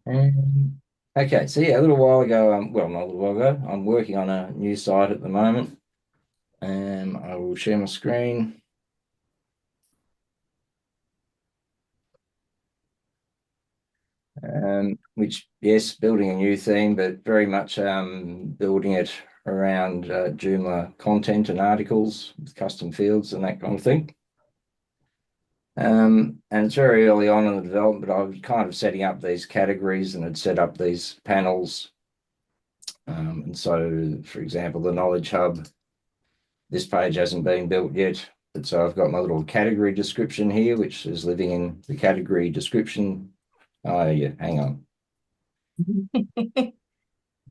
Okay, so yeah, a little while ago, well, not a little while ago, I'm working on a new site at the moment, and I will share my screen. Which, yes, building a new theme, but very much building it around Joomla content and articles with custom fields and that kind of thing. And it's very early on in the development, but I was kind of setting up these categories and had set up these panels. And so, for example, the Knowledge Hub, this page hasn't been built yet, but so I've got my little category description here, which is living in the category description. Oh, yeah, hang on.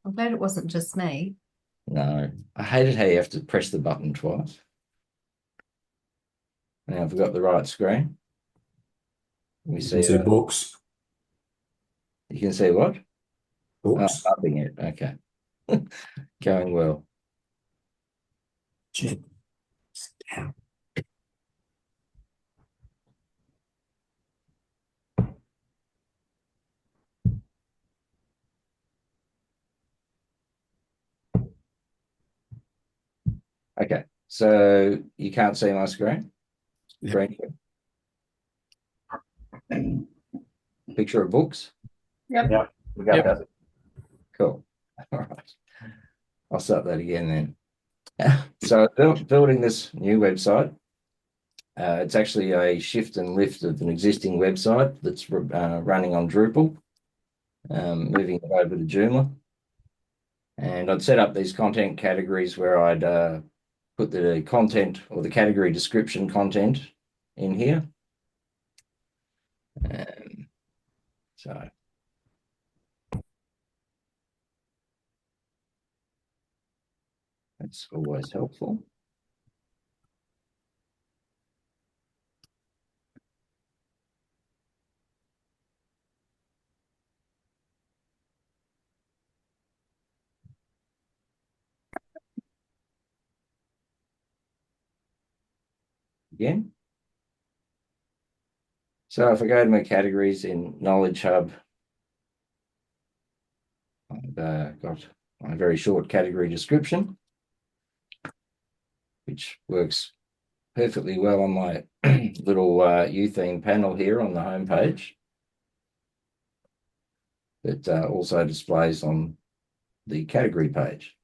I'm glad it wasn't just me. No, I hate it how you have to press the button twice. Now I've got the right screen. Let me You see. can see books. You can see what? Oh, Books. nothing yet. Okay. Going well. Sit down. Okay. So you can't see my screen? Yep. Picture of books? Yep. We got Yep. that. Cool. All right. I'll start that again then. So building this new website. It's actually a shift and lift of an existing website that's running on Drupal, moving it over to Joomla. And I'd set up these content categories where I'd put the content or the category description content in here. So that's always helpful. Again. So if I go to my categories in Knowledge Hub, I've got a very short category description, which works perfectly well on my little U-theme panel here on the home page. It also displays on the category page.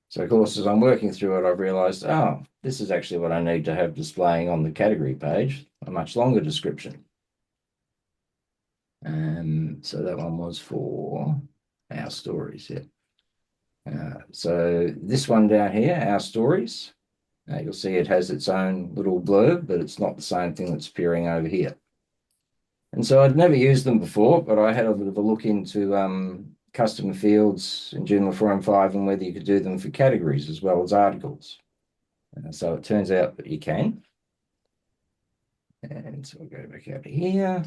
So, of course, as I'm working through it, I've realized, oh, this is actually what I need to have displaying on the category page, a much longer description. And so that one was for our stories, yeah. So this one down here, our stories, you'll see it has its own little blurb, but it's not the same thing that's appearing over here. And so I'd never used them before, but I had a bit of a look into custom fields in Joomla 4.5 and whether you could do them for categories as well as articles. So it turns out that you can. And so we'll go back out here.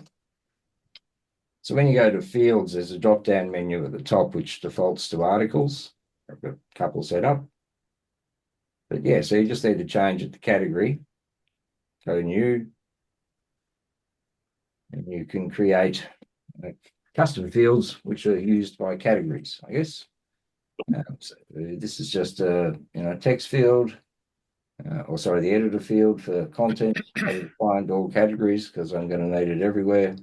So when you go to fields, there's a drop-down menu at the top which defaults to articles. I've got a couple set up. But yeah, so you just need to change it to category. Go new. And you can create custom fields which are used by categories, I guess. So this is just a text field, or sorry, the editor field for content. I find all categories because I'm going to need it everywhere.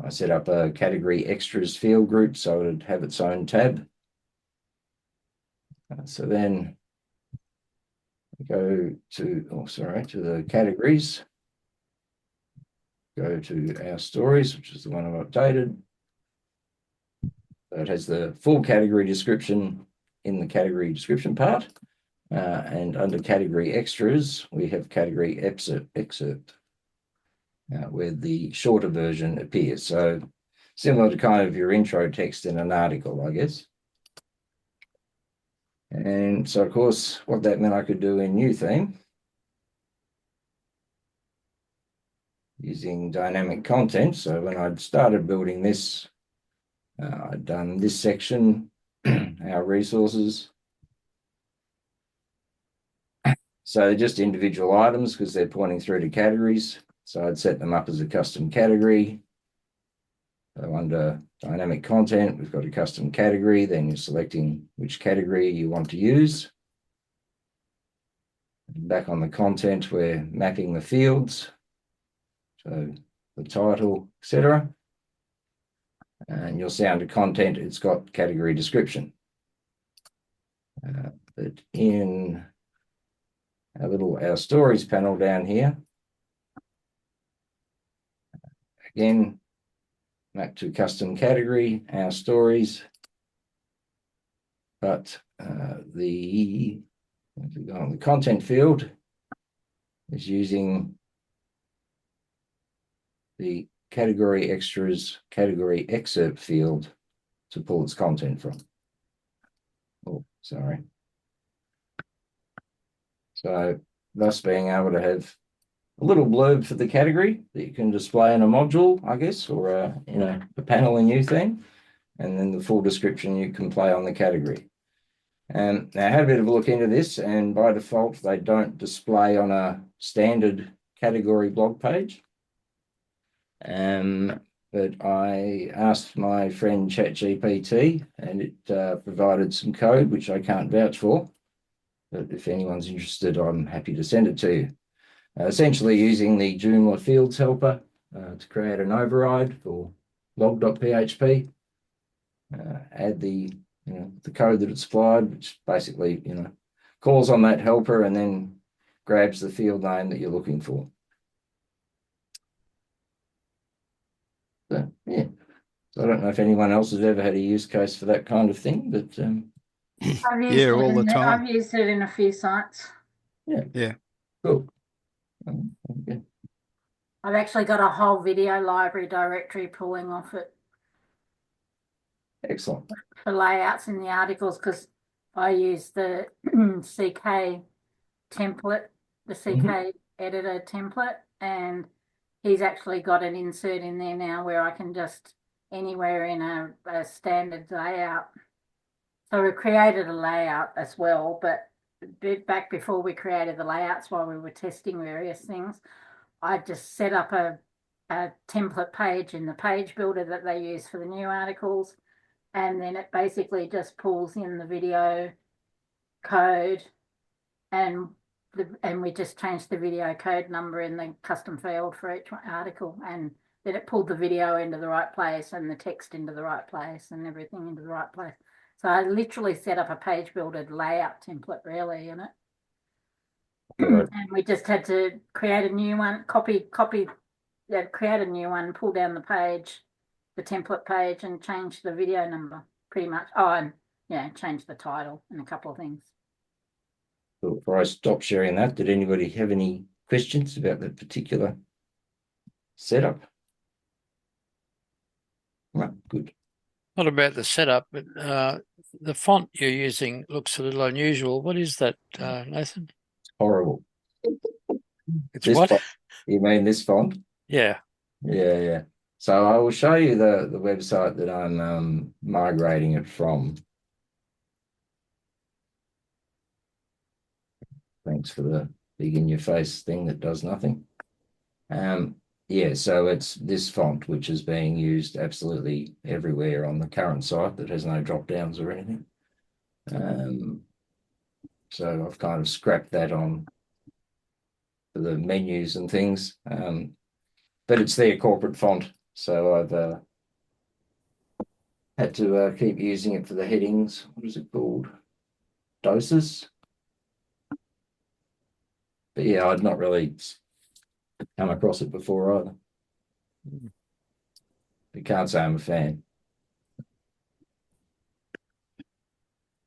I set up a category extras field group so it'd have its own tab. So then go to, to the categories. Go to our stories, which is the one I've updated. So it has the full category description in the category description part. And under category extras, we have category excerpt where the shorter version appears. So similar to kind of your intro text in an article, I guess. And so, of course, what that meant I could do in new theme using dynamic content. So when I'd started building this, I'd done this section, our resources. So just individual items because they're pointing through to categories. So I'd set them up as a custom category. So under dynamic content, we've got a custom category, then you're selecting which category you want to use. Back on the content, we're mapping the fields, so the title, etc. And you'll see under content, it's got category description. But in our stories panel down here, again, map to custom category, our stories. But if we go on the content field, is using the category extras category excerpt field to pull its content from. Oh, sorry. So thus being able to have a little blurb for the category that you can display in a module, I guess, or in a panel in your theme, and then the full description you can play on the category. Now I had a bit of a look into this, and by default, they don't display on a standard category blog page. But I asked my friend ChatGPT, and it provided some code, which I can't vouch for. But if anyone's interested, I'm happy to send it to you. Essentially using the Joomla fields helper to create an override for log.php, add the code that it's supplied, which basically calls on that helper and then grabs the field name that you're looking for. So yeah, so I don't know if anyone else has ever had a use case for that kind of thing, but Yeah, all the time. I've used it in a few sites. Yeah. cool. Okay. I've actually got a whole video library directory pulling off it Excellent. for layouts in the articles, because I use the CK template, the CK editor template, and he's actually got an insert in there now where I can just anywhere in a standard layout. So we created a layout as well, but back before we created the layouts, while we were testing various things, I just set up a template page in the page builder that they use for the new articles. And then it basically just pulls in the video code, and we just changed the video code number in the custom field for each article. And then it pulled the video into the right place and the text into the right place and everything into the right place. So I literally set up a page builder layout template really in it. Right. And we just had to create a new one, create a new one, pull down the page, the template page, and change the video number pretty much. Oh, and change the title and a couple of things. So before I stop sharing that, did anybody have any questions about that particular setup? Right, good. Not about the setup, but the font you're using looks a little unusual. What is that, Nathan? Horrible. It's This what? font, you mean this font? Yeah. Yeah. So I will show you the website that I'm migrating it from. Thanks for the big in your face thing that does nothing. Yeah, so it's this font, which is being used absolutely everywhere on the current site that has no drop downs or anything. So I've kind of scrapped that on for the menus and things. But it's their corporate font. So I've had to keep using it for the headings. What is it called? Doses. But yeah, I'd not really come across it before either. I can't say I'm a fan.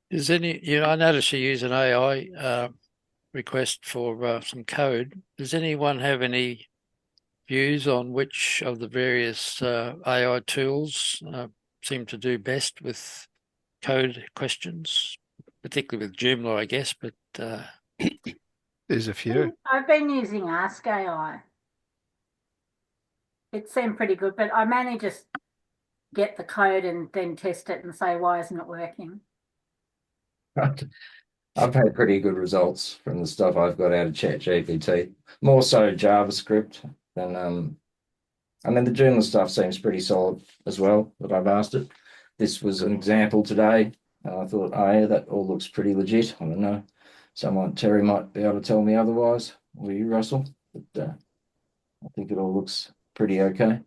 Is any, I notice you use an AI request for some code. Does anyone have any views on which of the various AI tools seem to do best with code questions, particularly with Joomla, I guess, but There's a few. I've been using Ask AI. It seemed pretty good, but I mainly just get the code and then test it and say, why isn't it working? I've had pretty good results from the stuff I've got out of ChatGPT. More so JavaScript than I mean, the Joomla stuff seems pretty solid as well that I've asked it. This was an example today. I thought, oh yeah, that all looks pretty legit. I don't know. Terry might be able to tell me otherwise, or you, Russell. But I think it all looks pretty okay.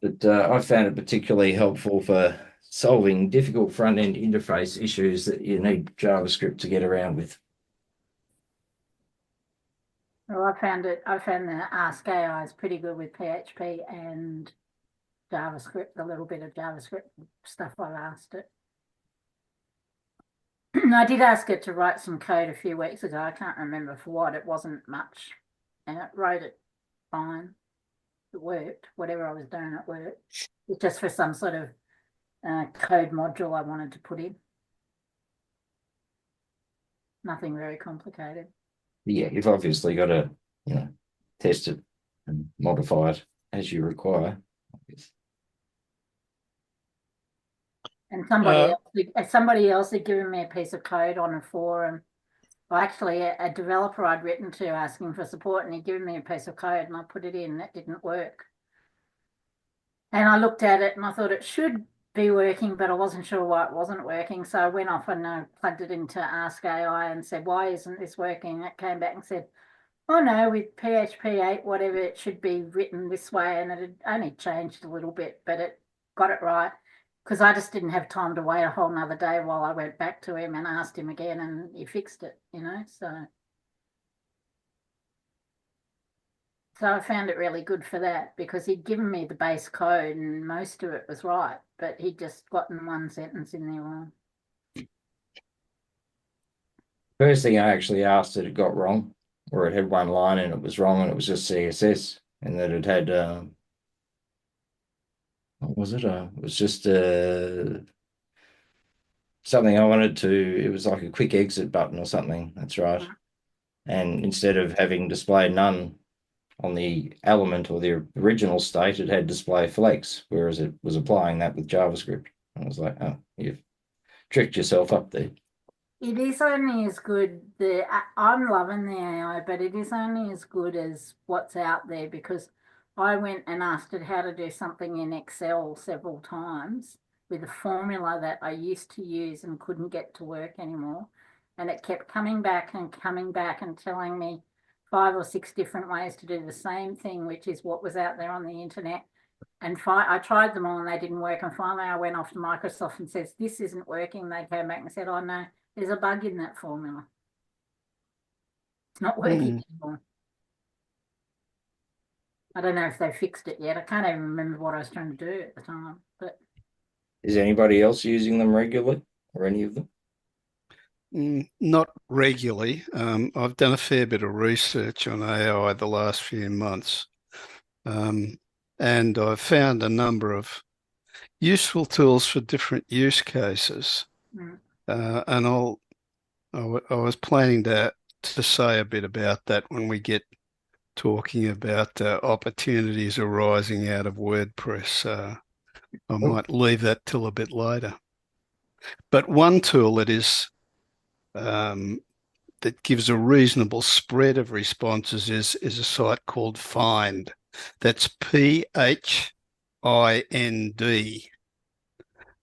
But I found it particularly helpful for solving difficult front-end interface issues that you need JavaScript to get around with. Well, I found the Ask AI is pretty good with PHP and JavaScript, a little bit of JavaScript stuff I've asked it. I did ask it to write some code a few weeks ago. I can't remember for what. It wasn't much. And it wrote it fine. It worked. Whatever I was doing, it worked. It's just for some sort of code module I wanted to put in. Nothing very complicated. Yeah, you've obviously got to, test it and modify it as you require. And somebody else had given me a piece of code on a forum. Well, actually, a developer I'd written to asking for support, and he'd given me a piece of code, and I put it in, and it didn't work. And I looked at it, and I thought it should be working, but I wasn't sure why it wasn't working. So I went off and plugged it into Ask AI and said, why isn't this working? It came back and said, oh no, with PHP 8, whatever, it should be written this way. And it had only changed a little bit, but it got it right. Because I just didn't have time to wait a whole nother day while I went back to him and asked him again, and he fixed it, so I found it really good for that, because he'd given me the base code and most of it was right, but he'd just gotten one sentence in there wrong. First thing I actually asked it got wrong, or it had one line and it was wrong, and it was just CSS, and that it had what was it? It was just something I wanted to. It was like a quick exit button or something. That's right. And instead of having display none on the element or the original state, it had display flex, whereas it was applying that with JavaScript. And I was like, oh, you've tricked yourself up there. It is only as good. I'm loving the AI, but it is only as good as what's out there, because I went and asked it how to do something in Excel several times with a formula that I used to use and couldn't get to work anymore. And it kept coming back and telling me 5 or 6 different ways to do the same thing, which is what was out there on the internet. And I tried them all and they didn't work. And finally I went off to Microsoft and says, this isn't working. They came back and said, oh no, there's a bug in that formula. It's not working anymore. I don't know if they fixed it yet. I can't even remember what I was trying to do at the time. But is anybody else using them regularly, or any of them? Not regularly. I've done a fair bit of research on AI the last few months, and I've found a number of useful tools for different use cases. And I was planning to say a bit about that when we get talking about opportunities arising out of WordPress. I might leave that till a bit later. But one tool that is that gives a reasonable spread of responses is a site called Find. That's PHIND.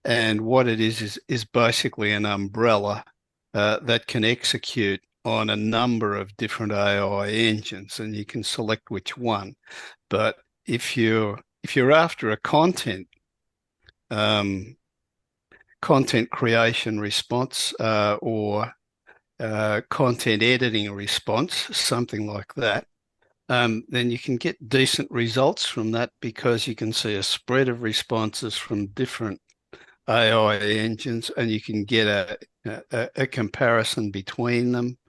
And what it is basically an umbrella that can execute on a number of different AI engines, and you can select which one. But if you're after a content creation response or content editing response, something like that, then you can get decent results from that, because you can see a spread of responses from different AI engines, and you can get a comparison between them,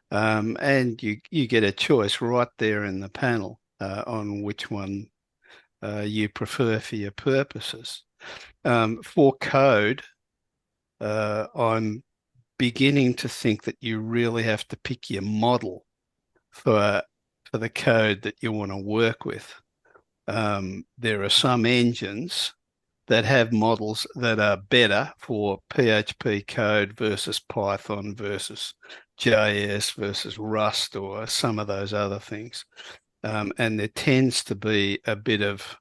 and you get a choice right there in the panel on which one you prefer for your purposes. For code, I'm beginning to think that you really have to pick your model for the code that you want to work with. There are some engines that have models that are better for PHP code versus Python versus JS versus Rust or some of those other things. and there tends to be a bit of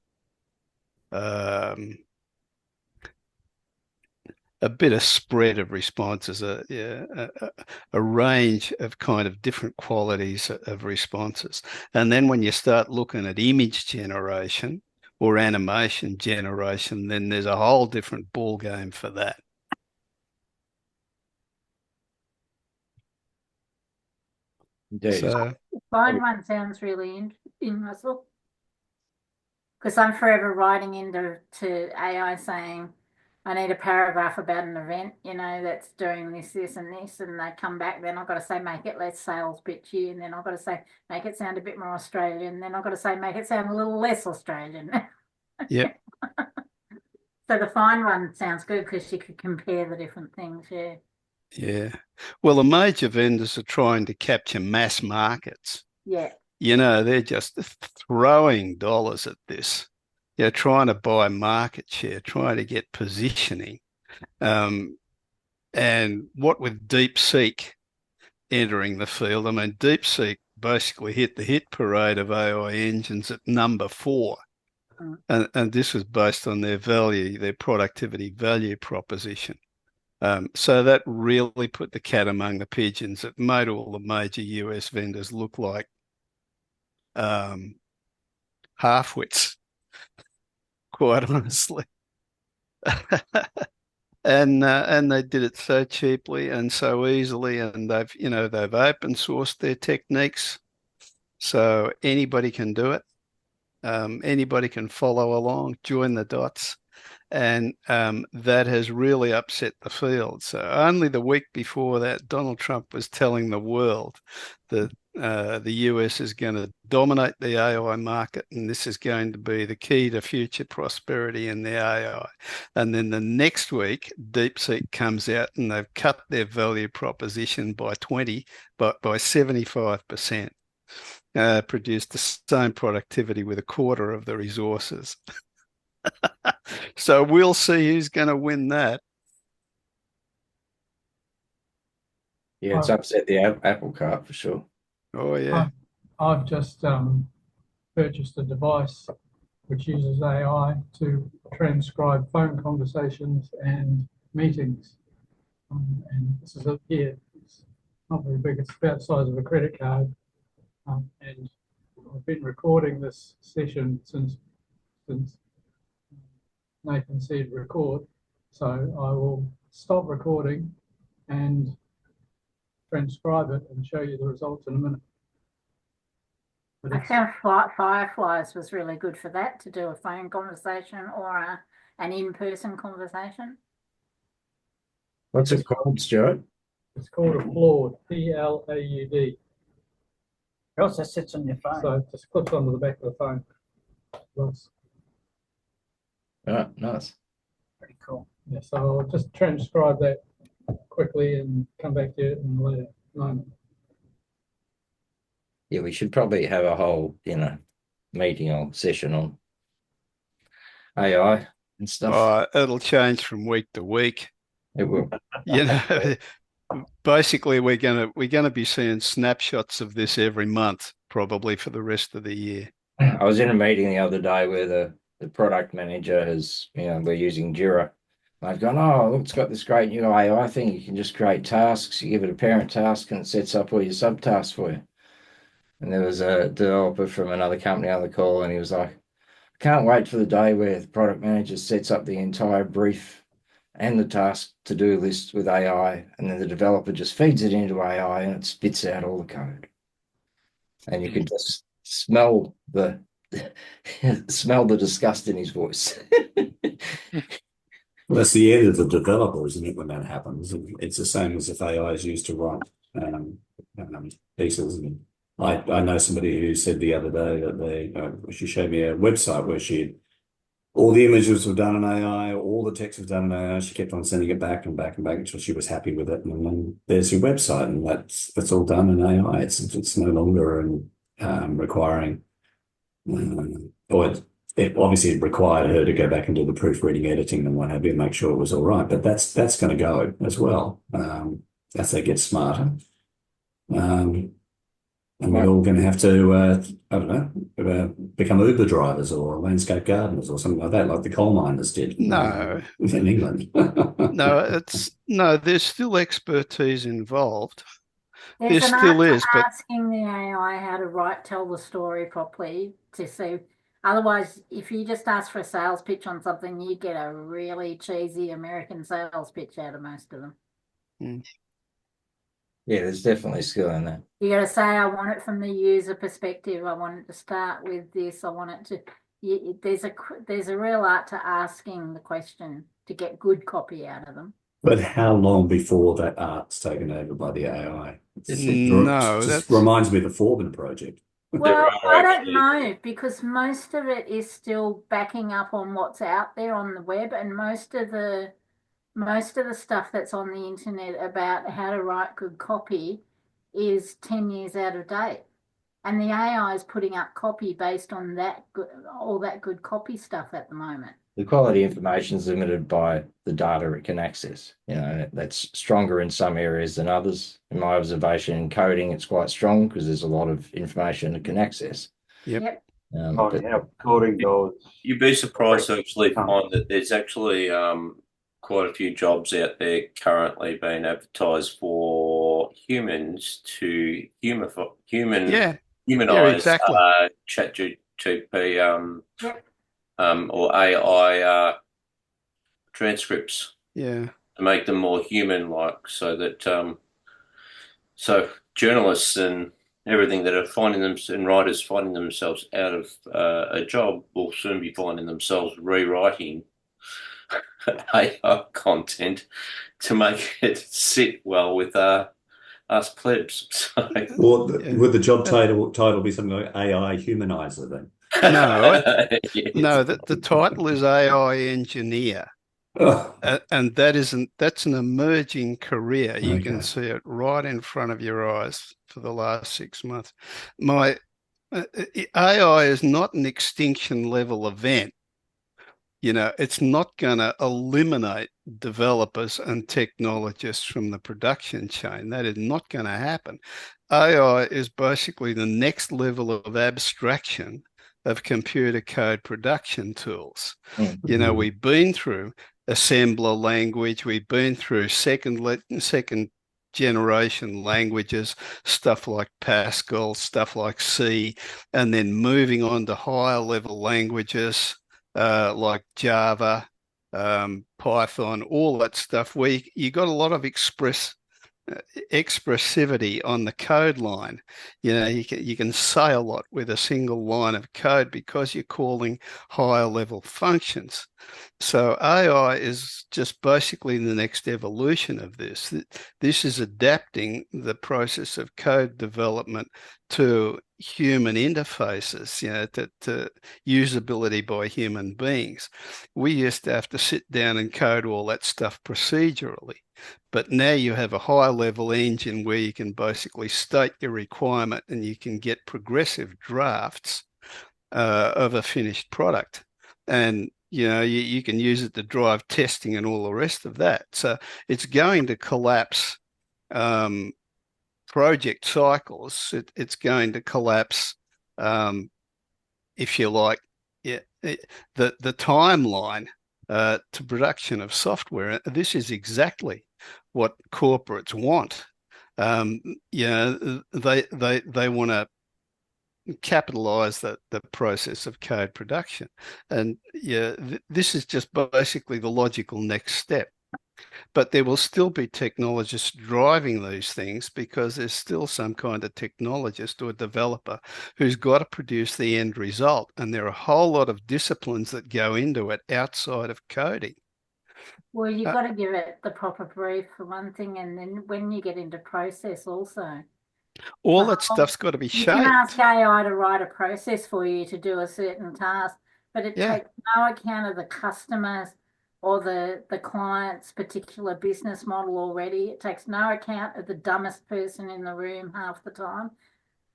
spread of responses, a range of kind of different qualities of responses. And then when you start looking at image generation or animation generation, then there's a whole different ball game for that. Indeed. So, Find one sounds really interesting, Russell. Because I'm forever writing into AI saying, I need a paragraph about an event, that's doing this, this, and this, and they come back. Then I've got to say, make it less sales pitchy, and then I've got to say, make it sound a bit more Australian. And then I've got to say, make it sound a little less Australian. yep. So the find one sounds good because you could compare the different things. Yeah. Yeah. Well, the major vendors are trying to capture mass markets. Yeah. They're just throwing dollars at this. Trying to buy market share, trying to get positioning. And what with DeepSeek entering the field, I mean, DeepSeek basically hit the hit parade of AI engines at number 4. And this was based on their productivity value proposition. So that really put the cat among the pigeons. It made all the major US vendors look like half-wits, quite honestly. And they did it so cheaply and so easily, and they've open sourced their techniques, so anybody can do it. Anybody can follow along, join the dots, and that has really upset the field. So only the week before that, Donald Trump was telling the world that the US is going to dominate the AI market, and this is going to be the key to future prosperity in the AI. And then the next week, DeepSeek comes out and they've cut their value proposition by 75%. Produced the same productivity with a quarter of the resources. So we'll see who's going to win that. Yeah, it's upset the apple cart for sure. Oh, yeah. I've just purchased a device which uses AI to transcribe phone conversations and meetings. And this is it's not very big, it's about the size of a credit card. And I've been recording this session since Nathan said record. So I will stop recording and transcribe it and show you the results in a minute. I found Fireflies was really good for that, to do a phone conversation or an in-person conversation. What's it called, Stuart? It's called a Plaud, Plaud. It also sits on your phone. So it just clips onto the back of the phone. Nice. Oh, nice. Pretty cool. Yeah, so I'll just transcribe that quickly and come back to it in a later moment. Yeah, we should probably have a whole, meeting or session on AI and stuff. It'll change from week to week. It will. Basically, we're gonna be seeing snapshots of this every month, probably for the rest of the year. I was in a meeting the other day where the product manager has, we're using Jira. I've gone, oh, look, it's got this great new AI thing. You can just create tasks. You give it a parent task and it sets up all your subtasks for you. And there was a developer from another company on the call, and he was like, I can't wait for the day where the product manager sets up the entire brief and the task to-do list with AI, and then the developer just feeds it into AI and it spits out all the code. And you can just smell the disgust in his voice. Well, that's the end of the developer, isn't it, when that happens? It's the same as if AI is used to write pieces. And I know somebody who said the other day that she showed me a website where all the images were done in AI, all the text was done in AI. She kept on sending it back and back and back until she was happy with it. And then there's your website, and that's all done in AI. It's no longer requiring, or it obviously required her to go back and do the proofreading, editing, and what have you, and make sure it was all right. But that's going to go as well as they get smarter. And we're all going to have to, I don't know, become Uber drivers or landscape gardeners or something like that, like the coal miners did No, in England. no, there's still expertise involved. There's There an still art to is, but asking the AI how to tell the story properly to see. Otherwise, if you just ask for a sales pitch on something, you get a really cheesy American sales pitch out of most of them. Yeah, there's definitely skill in that. You got to say, I want it from the user perspective. I want it to start with this. I want it to. There's a real art to asking the question to get good copy out of them. But how long before that art's taken over by the AI? no, just that's reminds me of the Foreman project. Well, I don't know because most of it is still backing up on what's out there on the web, and most of the stuff that's on the internet about how to write good copy is 10 years out of date. And the AI is putting up copy based on all that good copy stuff at the moment. The quality information is limited by the data it can access. That's stronger in some areas than others. In my observation, in coding, it's quite strong because there's a lot of information it can access. Yep. Coding goes. You'd be surprised to actually find that there's actually quite a few jobs out there currently being advertised for humans to humanize exactly. ChatGPT or AI transcripts. Yeah. To make them more human-like, so that so journalists and everything that are and writers finding themselves out of a job will soon be finding themselves rewriting AI content to make it sit well with us plebs. So. Well, would the job title be something like AI humanizer then? No, Yes. no. The title is AI engineer, and that's an emerging career. You can see it right in front of your eyes for the last 6 months. AI is not an extinction level event. It's not going to eliminate developers and technologists from the production chain. That is not going to happen. AI is basically the next level of abstraction of computer code production tools. We've been through assembler language, we've been through second generation languages, stuff like Pascal, stuff like C, and then moving on to higher level languages like Java, Python, all that stuff, where you got a lot of expressivity on the code line. You can say a lot with a single line of code because you're calling higher level functions. So AI is just basically the next evolution of this. This is adapting the process of code development to human interfaces, to usability by human beings. We used to have to sit down and code all that stuff procedurally. But now you have a high level engine where you can basically state your requirement and you can get progressive drafts of a finished product. And you can use it to drive testing and all the rest of that. So it's going to collapse project cycles. It's going to collapse, if you like, the timeline to production of software. This is exactly what corporates want. They want to capitalize the process of code production, and this is just basically the logical next step. But there will still be technologists driving these things because there's still some kind of technologist or developer who's got to produce the end result. And there are a whole lot of disciplines that go into it outside of coding. Well, you've got to give it the proper brief for one thing, and then when you get into process also. All that stuff's got to be shaped. You can ask AI to write a process for you to do a certain task, but it takes no account of the customers or the client's particular business model already. It takes no account of the dumbest person in the room half the time.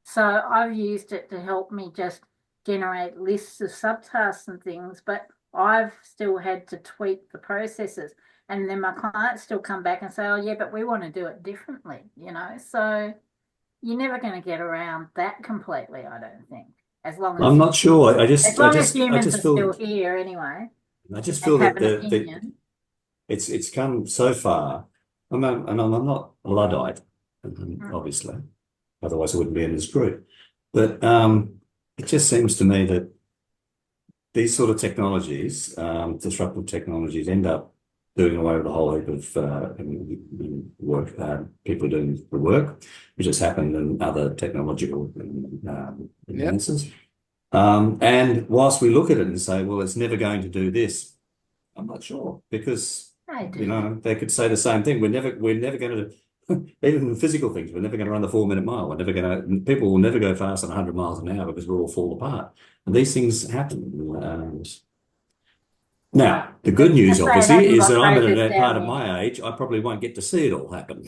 So I've used it to help me just generate lists of subtasks and things, but I've still had to tweak the processes. And then my clients still come back and say, oh, yeah, but we want to do it differently, So you're never going to get around that completely, I don't think. As long as I'm not sure. I as long as I humans just are still feel, here anyway I just and feel have that an opinion. it's come so far. I'm not a Luddite, Mm. obviously. Otherwise, I wouldn't be in this group. But it just seems to me that these sort of technologies, disruptive technologies, end up doing away with a whole heap of work, people doing the work, which has happened in other technological advances. And whilst we look at it and say, well, it's never going to do this, I'm not sure, because I do. they could say the same thing. We're never going to, even in physical things, we're never going to run the 4-minute mile. We're never going to, people will never go faster than 100 miles an hour because we'll all fall apart. And these things happen. Now, the good news, Just say it obviously, hasn't is got that I'm at processed a part down of my age, I probably won't get to see it all happen.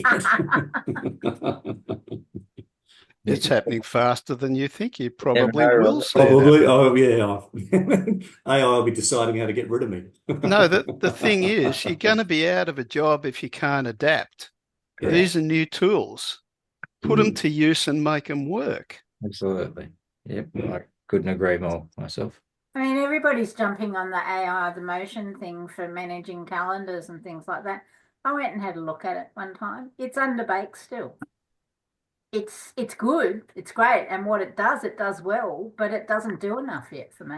It's happening faster than you think. You Never probably know, will Robert. see it Probably, happen. oh yeah. AI will be deciding how to get rid of me. No, the thing is, you're going to be out of a job if you can't adapt. Yeah, These are new tools. Put them to use and make them work. absolutely. Yep, I couldn't agree more myself. I mean, everybody's jumping on the AI, the motion thing for managing calendars and things like that. I went and had a look at it one time. It's underbaked still. It's good, it's great, and what it does well, but it doesn't do enough yet for me.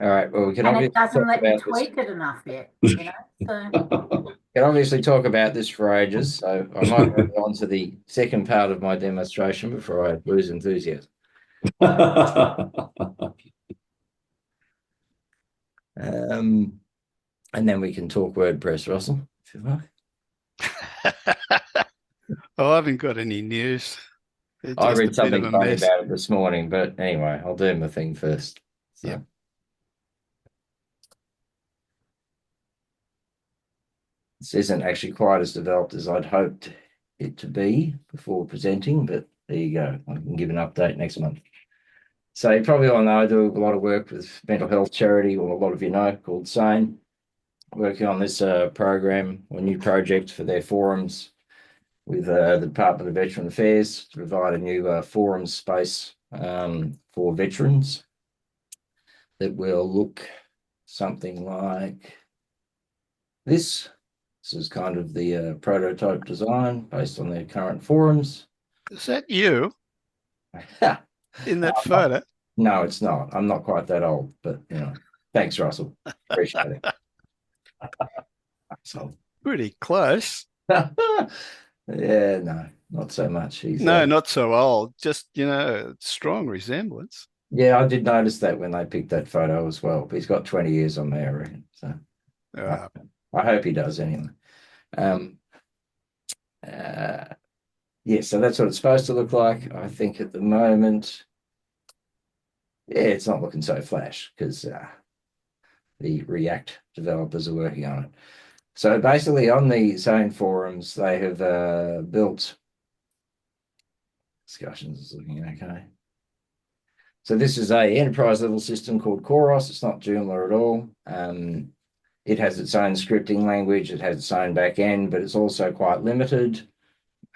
All right, well, we can And it obviously doesn't talk let you about this. tweak it enough yet, you know. So Can obviously talk about this for ages, so I might move on to the second part of my demonstration before I lose enthusiasm. And then we can talk WordPress, Russell, if you like. Oh, I haven't got any news. They're I just a read bit something of a funny mess. about it this morning, but anyway, I'll do my thing first. So. Yep. This isn't actually quite as developed as I'd hoped it to be before presenting, but there you go. I can give an update next month. So you probably all know I do a lot of work with mental health charity, or a lot of you know, called SANE, working on this program or new project for their forums with the Department of Veteran Affairs to provide a new forum space for veterans that will look something like this. This is kind of the prototype design based on their current forums. Is that you in that photo? No, it's not. I'm not quite that old, but thanks, Russell. Appreciate it. So, Pretty close. yeah, no, not so much. He's No, not so old. Just, strong resemblance. yeah, I did notice that when they picked that photo as well. But he's got 20 years on there, I reckon. So I hope he does anyway. Yeah, so that's what it's supposed to look like. I think at the moment, yeah, it's not looking so flash because the React developers are working on it. So basically on the Zone forums, they have built discussions is looking okay. So this is a enterprise level system called Chorus. It's not Joomla at all. It has its own scripting language. It has its own back end, but it's also quite limited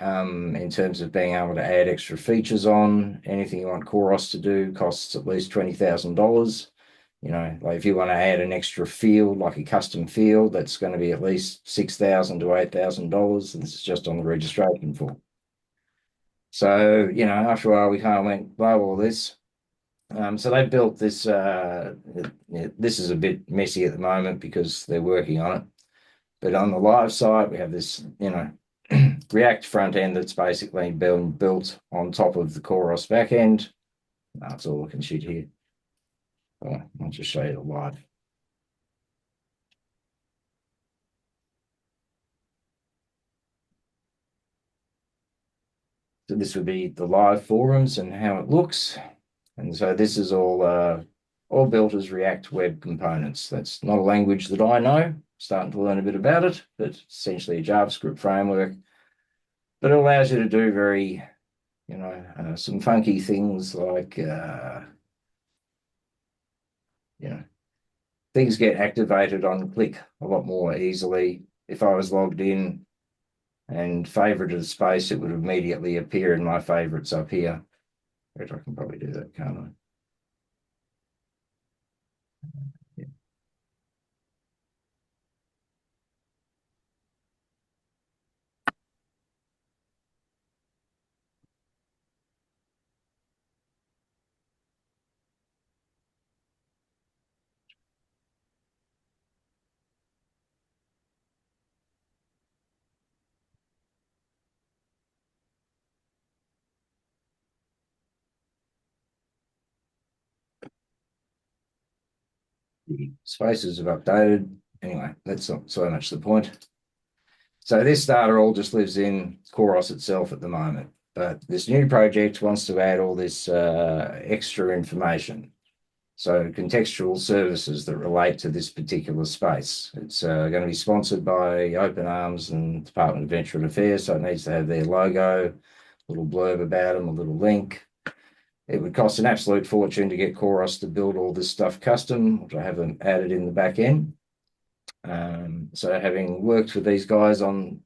in terms of being able to add extra features on. Anything you want Chorus to do costs at least $20,000. Like if you want to add an extra field, like a custom field, that's going to be at least $6,000 to $8,000. And this is just on the registration form. So, after a while, we kind of went below all this. So they built this. This is a bit messy at the moment because they're working on it. But on the live site, we have this, React front end that's basically been built on top of the Chorus back end. That's all I can shoot here. I'll just show you the live. So this would be the live forums and how it looks. And so this is all built as React web components. That's not a language that I know. Starting to learn a bit about it, but it's essentially a JavaScript framework. But it allows you to do very, some funky things like, things get activated on click a lot more easily. If I was logged in, and favorited a space, it would immediately appear in my favorites up here. Which I can probably do that, can't I? Yeah. The spaces have updated. Anyway, that's not so much the point. So this data all just lives in Chorus itself at the moment, but this new project wants to add all this extra information. So contextual services that relate to this particular space. It's going to be sponsored by Open Arms and Department of Veteran Affairs, so it needs to have their logo, a little blurb about them, a little link. It would cost an absolute fortune to get Chorus to build all this stuff custom, which I haven't added in the back end. So having worked with these guys on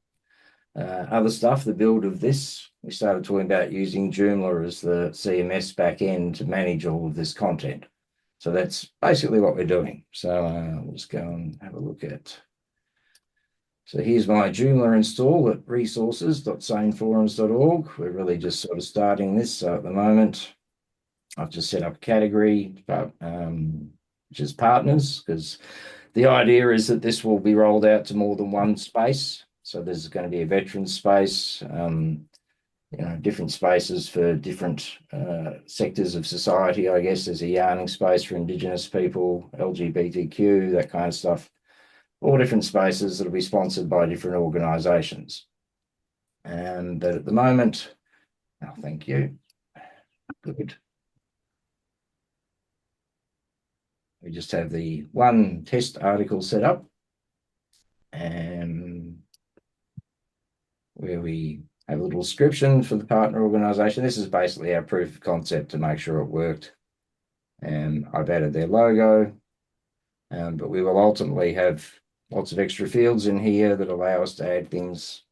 other stuff, the build of this, we started talking about using Joomla as the CMS back end to manage all of this content. So that's basically what we're doing. So we'll just go and have a look at. So here's my Joomla install at resources.saneforums.org. We're really just sort of starting this. So at the moment, I've just set up a category, which is partners, because the idea is that this will be rolled out to more than one space. So there's going to be a veteran space, different spaces for different sectors of society. I guess there's a yarning space for Indigenous people, LGBTQ, that kind of stuff. All different spaces that'll be sponsored by different organisations. But at the moment, oh, thank you. Good. We just have the one test article set up, and where we have a little description for the partner organisation. This is basically our proof of concept to make sure it worked. And I've added their logo, but we will ultimately have lots of extra fields in here that allow us to add things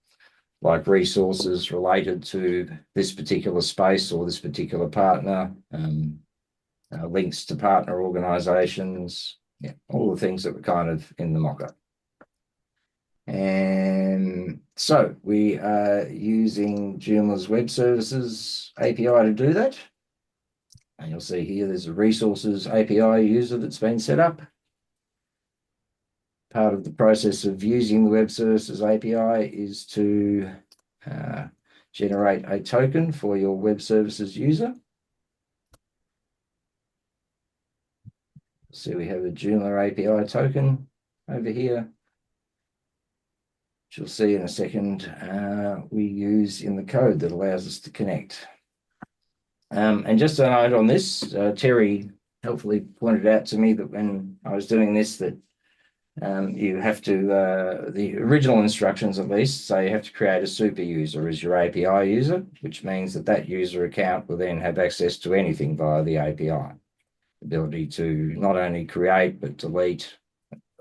like resources related to this particular space or this particular partner, links to partner organisations, all the things that were kind of in the mock-up. And so we are using Joomla's Web Services API to do that. And you'll see here there's a resources API user that's been set up. Part of the process of using the Web Services API is to generate a token for your Web Services user. So we have a Joomla API token over here, which you'll see in a second, we use in the code that allows us to connect. And just a note on this, Terry helpfully pointed out to me that when I was doing this, that you have to, the original instructions at least, say you have to create a super user as your API user, which means that that user account will then have access to anything via the API. Ability to not only create, but delete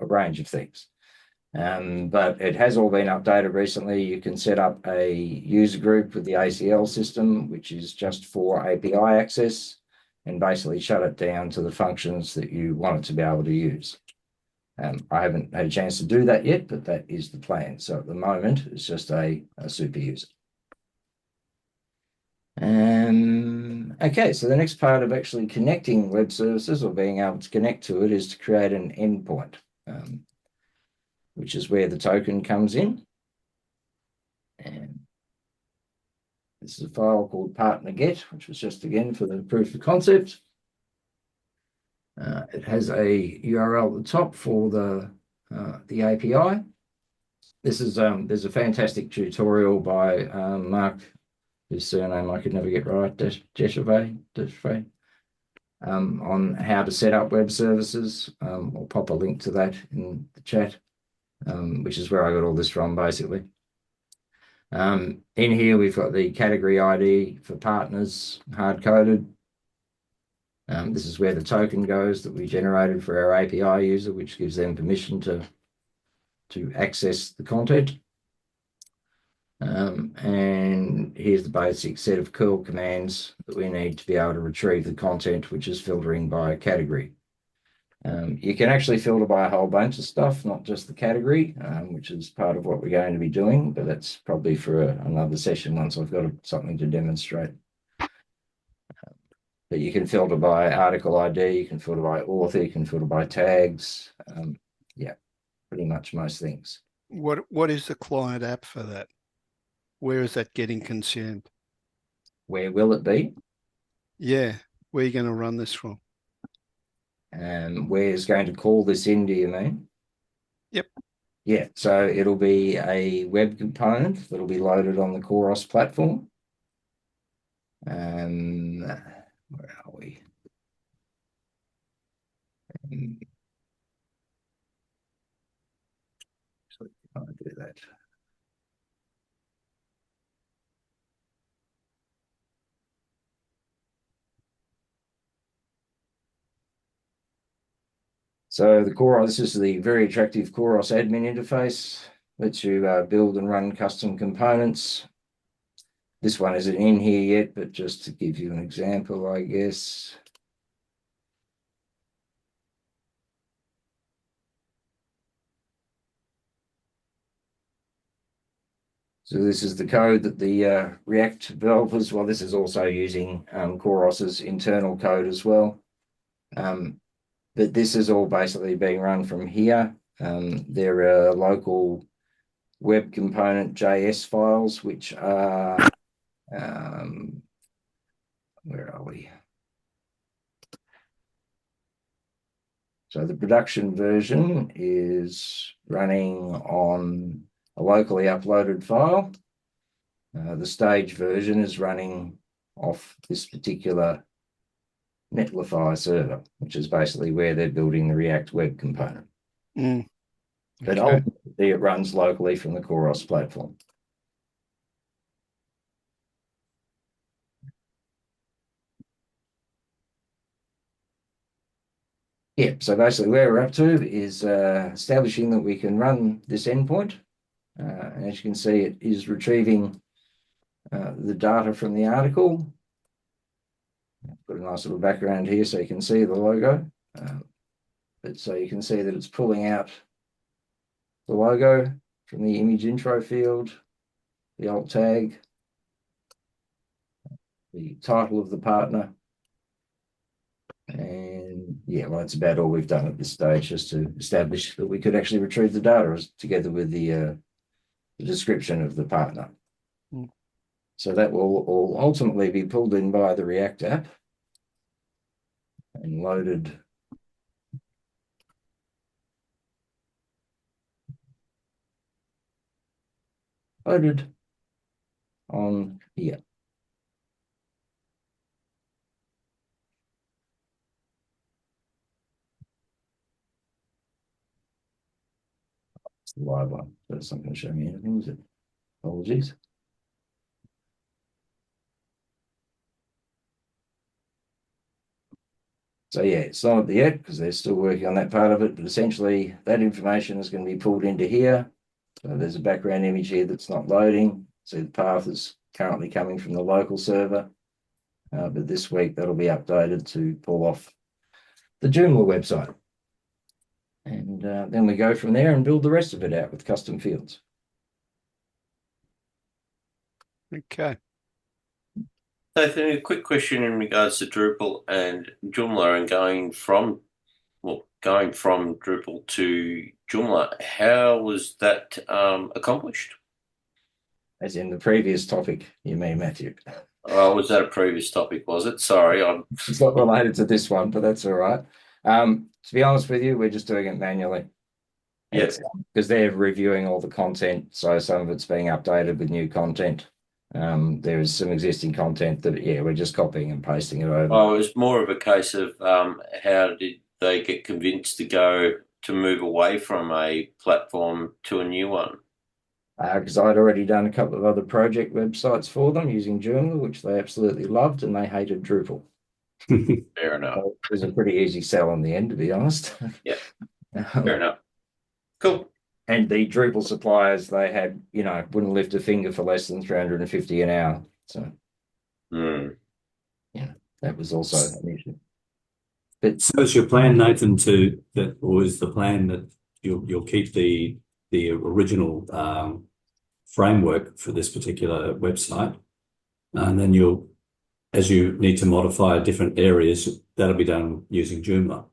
a range of things. But it has all been updated recently. You can set up a user group with the ACL system, which is just for API access, and basically shut it down to the functions that you want it to be able to use. I haven't had a chance to do that yet, but that is the plan. So at the moment, it's just a super user. Okay, so the next part of actually connecting web services or being able to connect to it is to create an endpoint, which is where the token comes in. And this is a file called partner get, which was just again for the proof of concept. It has a URL at the top for the API. This is there's a fantastic tutorial by Mark, his surname I could never get right, Deschevay, on how to set up web services. I'll pop a link to that in the chat, which is where I got all this from, basically. In here, we've got the category ID for partners, hard-coded. This is where the token goes that we generated for our API user, which gives them permission to access the content. And here's the basic set of curl commands that we need to be able to retrieve the content, which is filtering by category. You can actually filter by a whole bunch of stuff, not just the category, which is part of what we're going to be doing, but that's probably for another session once I've got something to demonstrate. But you can filter by article ID, you can filter by author, you can filter by tags. Yeah, pretty much most things. What is the client app for that? Where is that getting consumed? Where will it be? Yeah, where are you going to run this from? Where's going to call this in, do you mean? Yep. Yeah, so it'll be a web component that'll be loaded on the Chorus platform. Where are we? So I'll do that. So the Chorus, this is the very attractive Chorus admin interface. Lets you build and run custom components. This one isn't in here yet, but just to give you an example, I guess. So this is the code that the React developers, well, this is also using Chorus's internal code as well. But this is all basically being run from here. There are local web component JS files, which are, where are we? So the production version is running on a locally uploaded file. The stage version is running off this particular Netlify server, which is basically where they're building the React web component. But ultimately it runs locally from the Chorus platform. Yeah, so basically where we're up to is establishing that we can run this endpoint. As you can see, it is retrieving the data from the article. I've got a nice little background here so you can see the logo. But so you can see that it's pulling out the logo from the image intro field, the alt tag, the title of the partner. And yeah, well, that's about all we've done at this stage, just to establish that we could actually retrieve the data together with the description of the partner. So that will all ultimately be pulled in by the React app and loaded on here. It's the live one, so it's not going to show me anything, is it? Apologies. So yeah, it's not at the yet because they're still working on that part of it, but essentially that information is going to be pulled into here. So there's a background image here that's not loading. So the path is currently coming from the local server, but this week that'll be updated to pull off the Joomla website. And then we go from there and build the rest of it out with custom fields. Okay. Nathan, a quick question in regards to Drupal and Joomla and going from Drupal to Joomla. How was that accomplished? As in the previous topic, you mean, Matthew? Oh, was that a previous topic, was it? Sorry. It's not related to this one, but that's all right. To be honest with you, we're just doing it manually. Yes. Because they're reviewing all the content, so some of it's being updated with new content. There is some existing content that, yeah, we're just copying and pasting it over. Oh, it was more of a case of how did they get convinced to move away from a platform to a new one? Because I'd already done a couple of other project websites for them using Joomla, which they absolutely loved, and they hated Drupal. Fair enough. So it was a pretty easy sell in the end, to be honest. Yeah, fair enough. Cool. and the Drupal suppliers, they had, wouldn't lift a finger for less than 350 an hour. So, that was also an issue. But So is your plan, Nathan, or is the plan that you'll keep the original framework for this particular website, and then as you need to modify different areas, that'll be done using Joomla?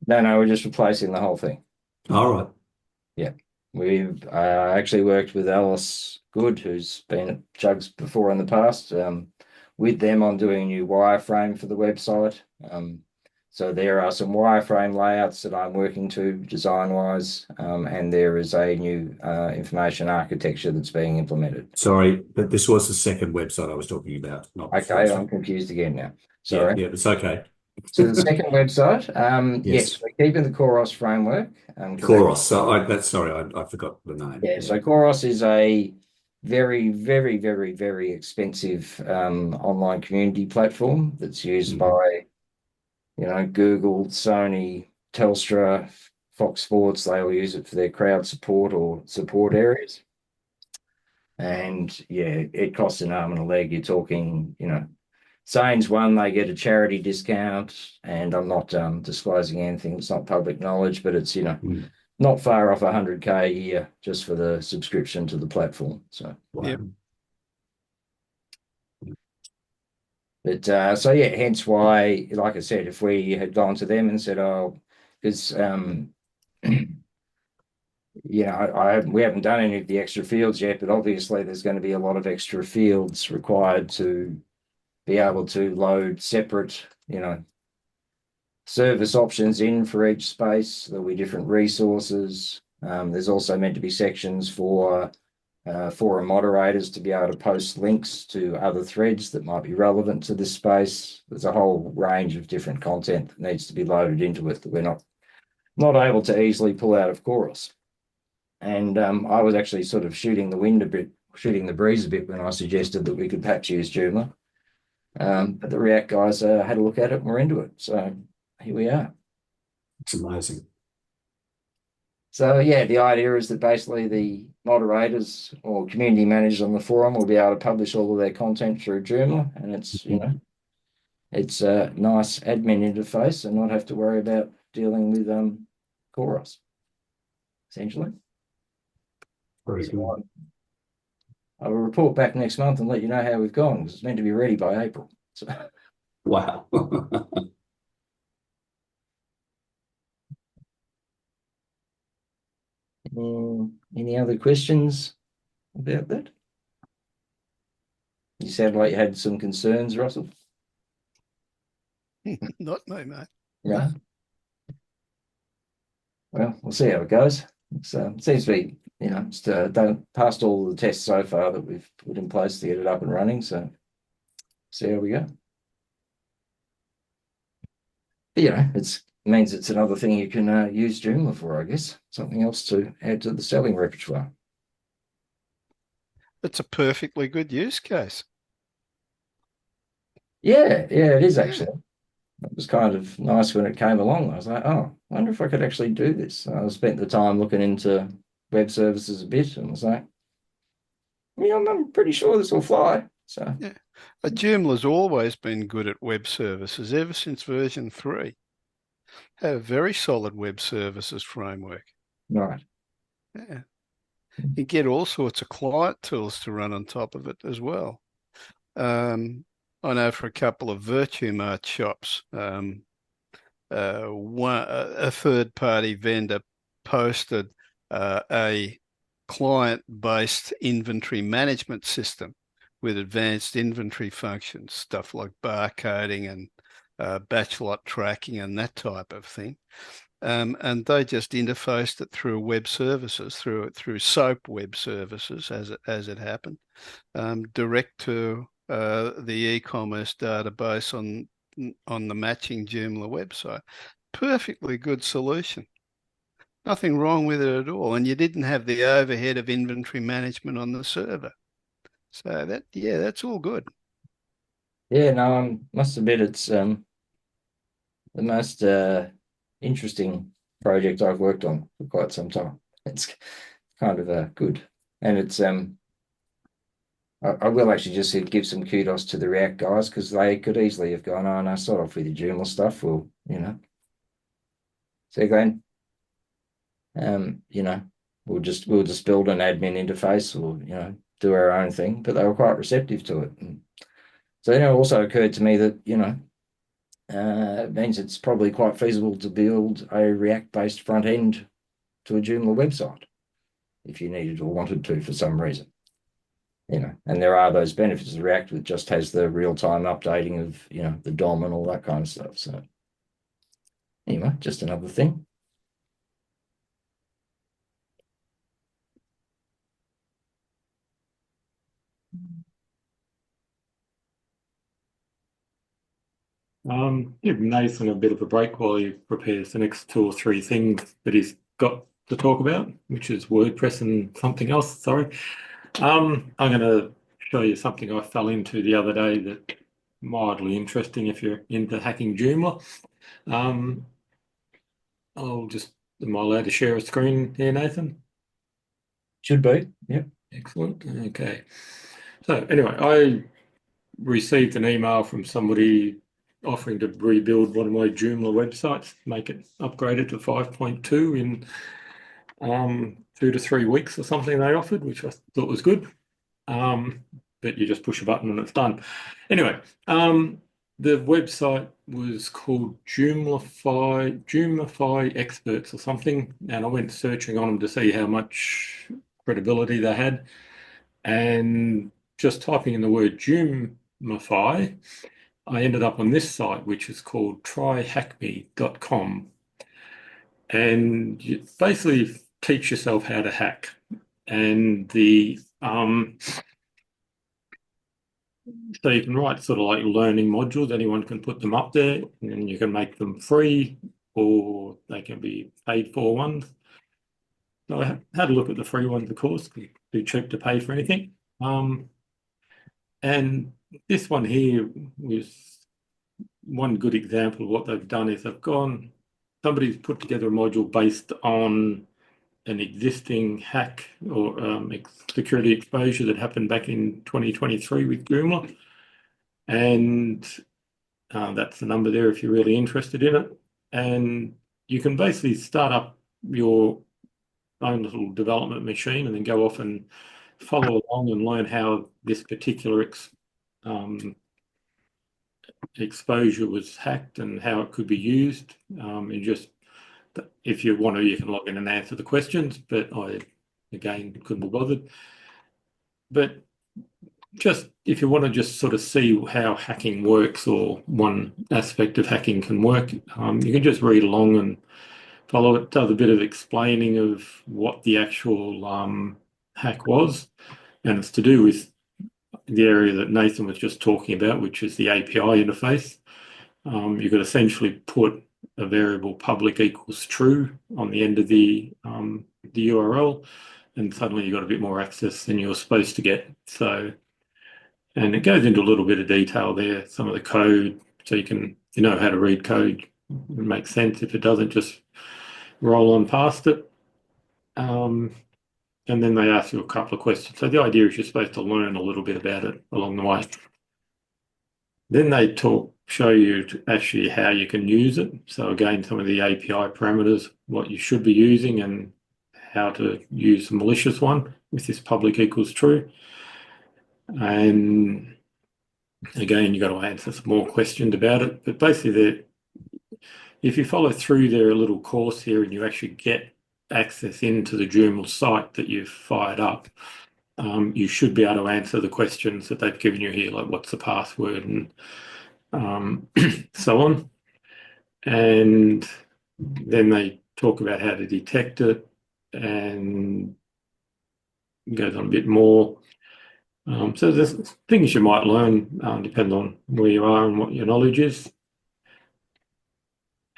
no, we're just replacing the whole thing. All right. Yeah. We've actually worked with Alice Good, who's been at Jugs before in the past, with them on doing a new wireframe for the website. So there are some wireframe layouts that I'm working to design-wise, and there is a new information architecture that's being implemented. Sorry, but this was the second website I was talking about, not the Okay, first I'm one. confused again now. Sorry. Yeah, it's okay. So the second website, Yes. we're keeping the Chorus framework. Chorus. So I forgot the name. Yeah, so Chorus is a very, very, very, very expensive online community platform that's used by, Google, Sony, Telstra, Fox Sports. They all use it for their crowd support or support areas. And yeah, it costs an arm and a leg. You're talking, Sane's one, they get a charity discount, and I'm not disclosing anything. It's not public knowledge, but it's, not far off 100K a year just for the subscription to the platform. So, Yep. But so yeah, hence why, like I said, if we had gone to them and said, because we haven't done any of the extra fields yet, but obviously there's going to be a lot of extra fields required to be able to load separate, service options in for each space. There'll be different resources. There's also meant to be sections for forum moderators to be able to post links to other threads that might be relevant to this space. There's a whole range of different content that needs to be loaded into it that we're not able to easily pull out of Chorus. And I was actually sort of shooting the breeze a bit when I suggested that we could perhaps use Joomla. But the React guys had a look at it and we're into it. So here we are. It's amazing. So yeah, the idea is that basically the moderators or community managers on the forum will be able to publish all of their content through Joomla, and it's a nice admin interface and not have to worry about dealing with Chorus, essentially. Very good. I will report back next month and let you know how we've gone, because it's meant to be ready by April. So. Wow. Any other questions about that? You sound like you had some concerns, Russell. Not me, mate. Yeah. Well, we'll see how it goes. It seems to be, it's done past all the tests so far that we've put in place to get it up and running. So see how we go. But, it means it's another thing you can use Joomla for, I guess. Something else to add to the selling repertoire. It's a perfectly good use case. Yeah, it is actually. It was kind of nice when it came along. I was like, I wonder if I could actually do this. I spent the time looking into web services a bit and was like, I'm pretty sure this will fly. So yeah, Joomla's always been good at web services ever since version 3. Had a very solid web services framework. Right. Yeah. You get all sorts of client tools to run on top of it as well. I know for a couple of Virtumart shops, a third-party vendor posted a client-based inventory management system with advanced inventory functions, stuff like barcoding and batch lot tracking and that type of thing. And they just interfaced it through web services, through SOAP web services, as it happened, direct to the e-commerce database on the matching Joomla website. Perfectly good solution. Nothing wrong with it at all. And you didn't have the overhead of inventory management on the server. So that's all good. Yeah, no, I must admit it's the most interesting project I've worked on for quite some time. It's kind of good, and it's I will actually just give some kudos to the React guys, because they could easily have gone, oh no, start off with the Joomla stuff, or so going, we'll just build an admin interface, or do our own thing. But they were quite receptive to it. And so it also occurred to me that it means it's probably quite feasible to build a React-based front end to a Joomla website if you needed or wanted to for some reason. And there are those benefits of React, that just has the real-time updating of the DOM and all that kind of stuff. So anyway, just another thing. Give Nathan a bit of a break while he prepares the next 2 or 3 things that he's got to talk about, which is WordPress and something else. Sorry. I'm going to show you something I fell into the other day that mildly interesting if you're into hacking Joomla. Am I allowed to share a screen here, Nathan? Should be, yeah. Excellent. Okay. So anyway, I received an email from somebody offering to rebuild one of my Joomla websites, make it upgraded to 5.2 in 2 to 3 weeks or something they offered, which I thought was good. But you just push a button and it's done. Anyway, the website was called Joomlafy Experts or something, and I went searching on them to see how much credibility they had. And just typing in the word Joomlafy, I ended up on this site, which is called tryhackme.com. And you basically teach yourself how to hack. And so you can write sort of like learning modules. Anyone can put them up there, and you can make them free, or they can be paid for ones. So I had a look at the free ones, of course. It's too cheap to pay for anything. And this one here was one good example of what they've done. Is somebody's put together a module based on an existing hack or security exposure that happened back in 2023 with Joomla. And that's the number there if you're really interested in it. And you can basically start up your own little development machine and then go off and follow along and learn how this particular exposure was hacked and how it could be used. If you want to, you can log in and answer the questions, but I, again, couldn't be bothered. But just if you want to just sort of see how hacking works, or one aspect of hacking can work, you can just read along and follow it. It does a bit of explaining of what the actual hack was, and it's to do with the area that Nathan was just talking about, which is the API interface. You could essentially put a variable public equals true on the end of the URL, and suddenly you got a bit more access than you're supposed to get. So, and it goes into a little bit of detail there, some of the code, so you know how to read code. It makes sense. If it doesn't, just roll on past it. And then they ask you a couple of questions. So the idea is you're supposed to learn a little bit about it along the way. Then they show you actually how you can use it. So again, some of the API parameters, what you should be using, and how to use the malicious one with this public equals true. And again, you've got to answer some more questions about it. But basically, if you follow through their little course here and you actually get access into the Joomla site that you've fired up, you should be able to answer the questions that they've given you here, like what's the password and so on. And then they talk about how to detect it, and goes on a bit more. So there's things you might learn, depending on where you are and what your knowledge is.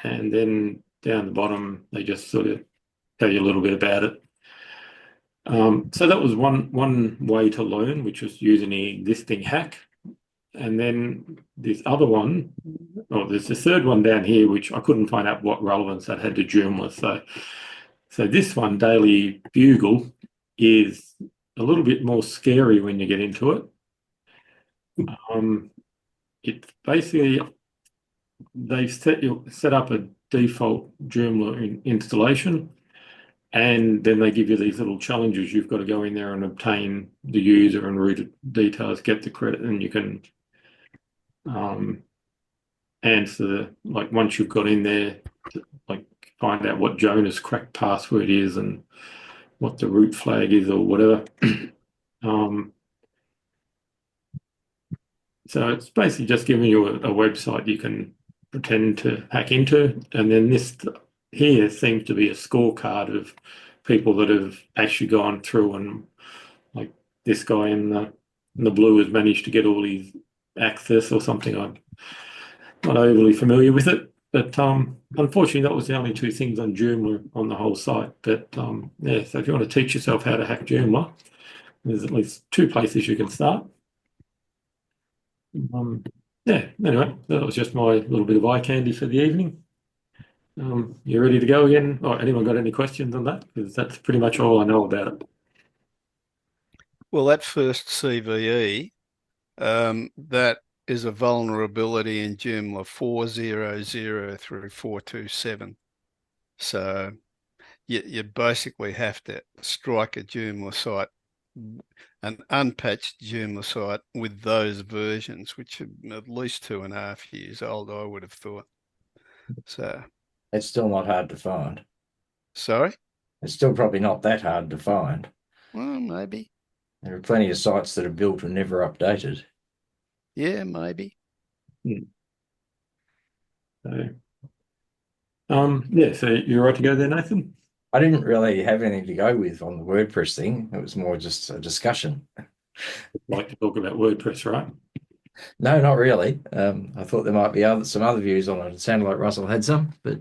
And then down the bottom, they just sort of tell you a little bit about it. So that was one way to learn, which was using the existing hack. And then this other one, there's a third one down here, which I couldn't find out what relevance that had to Joomla. So this one, Daily Bugle, is a little bit more scary when you get into it. It's basically, they've set up a default Joomla installation, and then they give you these little challenges. You've got to go in there and obtain the user and root details, get the credit, and you can answer like once you've got in there, like find out what Jonah's cracked password is and what the root flag is or whatever. So it's basically just giving you a website you can pretend to hack into, and then this here seems to be a scorecard of people that have actually gone through, and like this guy in the blue has managed to get all his access or something. I'm not overly familiar with it, but unfortunately that was the only two things on Joomla on the whole site. But yeah, so if you want to teach yourself how to hack Joomla, there's at least two places you can start. Yeah, anyway, that was just my little bit of eye candy for the evening. You ready to go again? Or anyone got any questions on that? Because that's pretty much all I know about it. Well, that first CVE, that is a vulnerability in Joomla 4.0.0 through 4.2.7. So you basically have to strike a Joomla site, an unpatched Joomla site with those versions, which are at least 2.5 years old, I would have thought. So It's still not hard to find. sorry? It's still probably not that hard to find. Well, maybe. There are plenty of sites that are built and never updated. Yeah, maybe. So, yeah, so you're right to go there, Nathan? I didn't really have anything to go with on the WordPress thing. It was more just a discussion. Like to talk about WordPress, right? No, not really. I thought there might be some other views on it. It sounded like Russell had some, but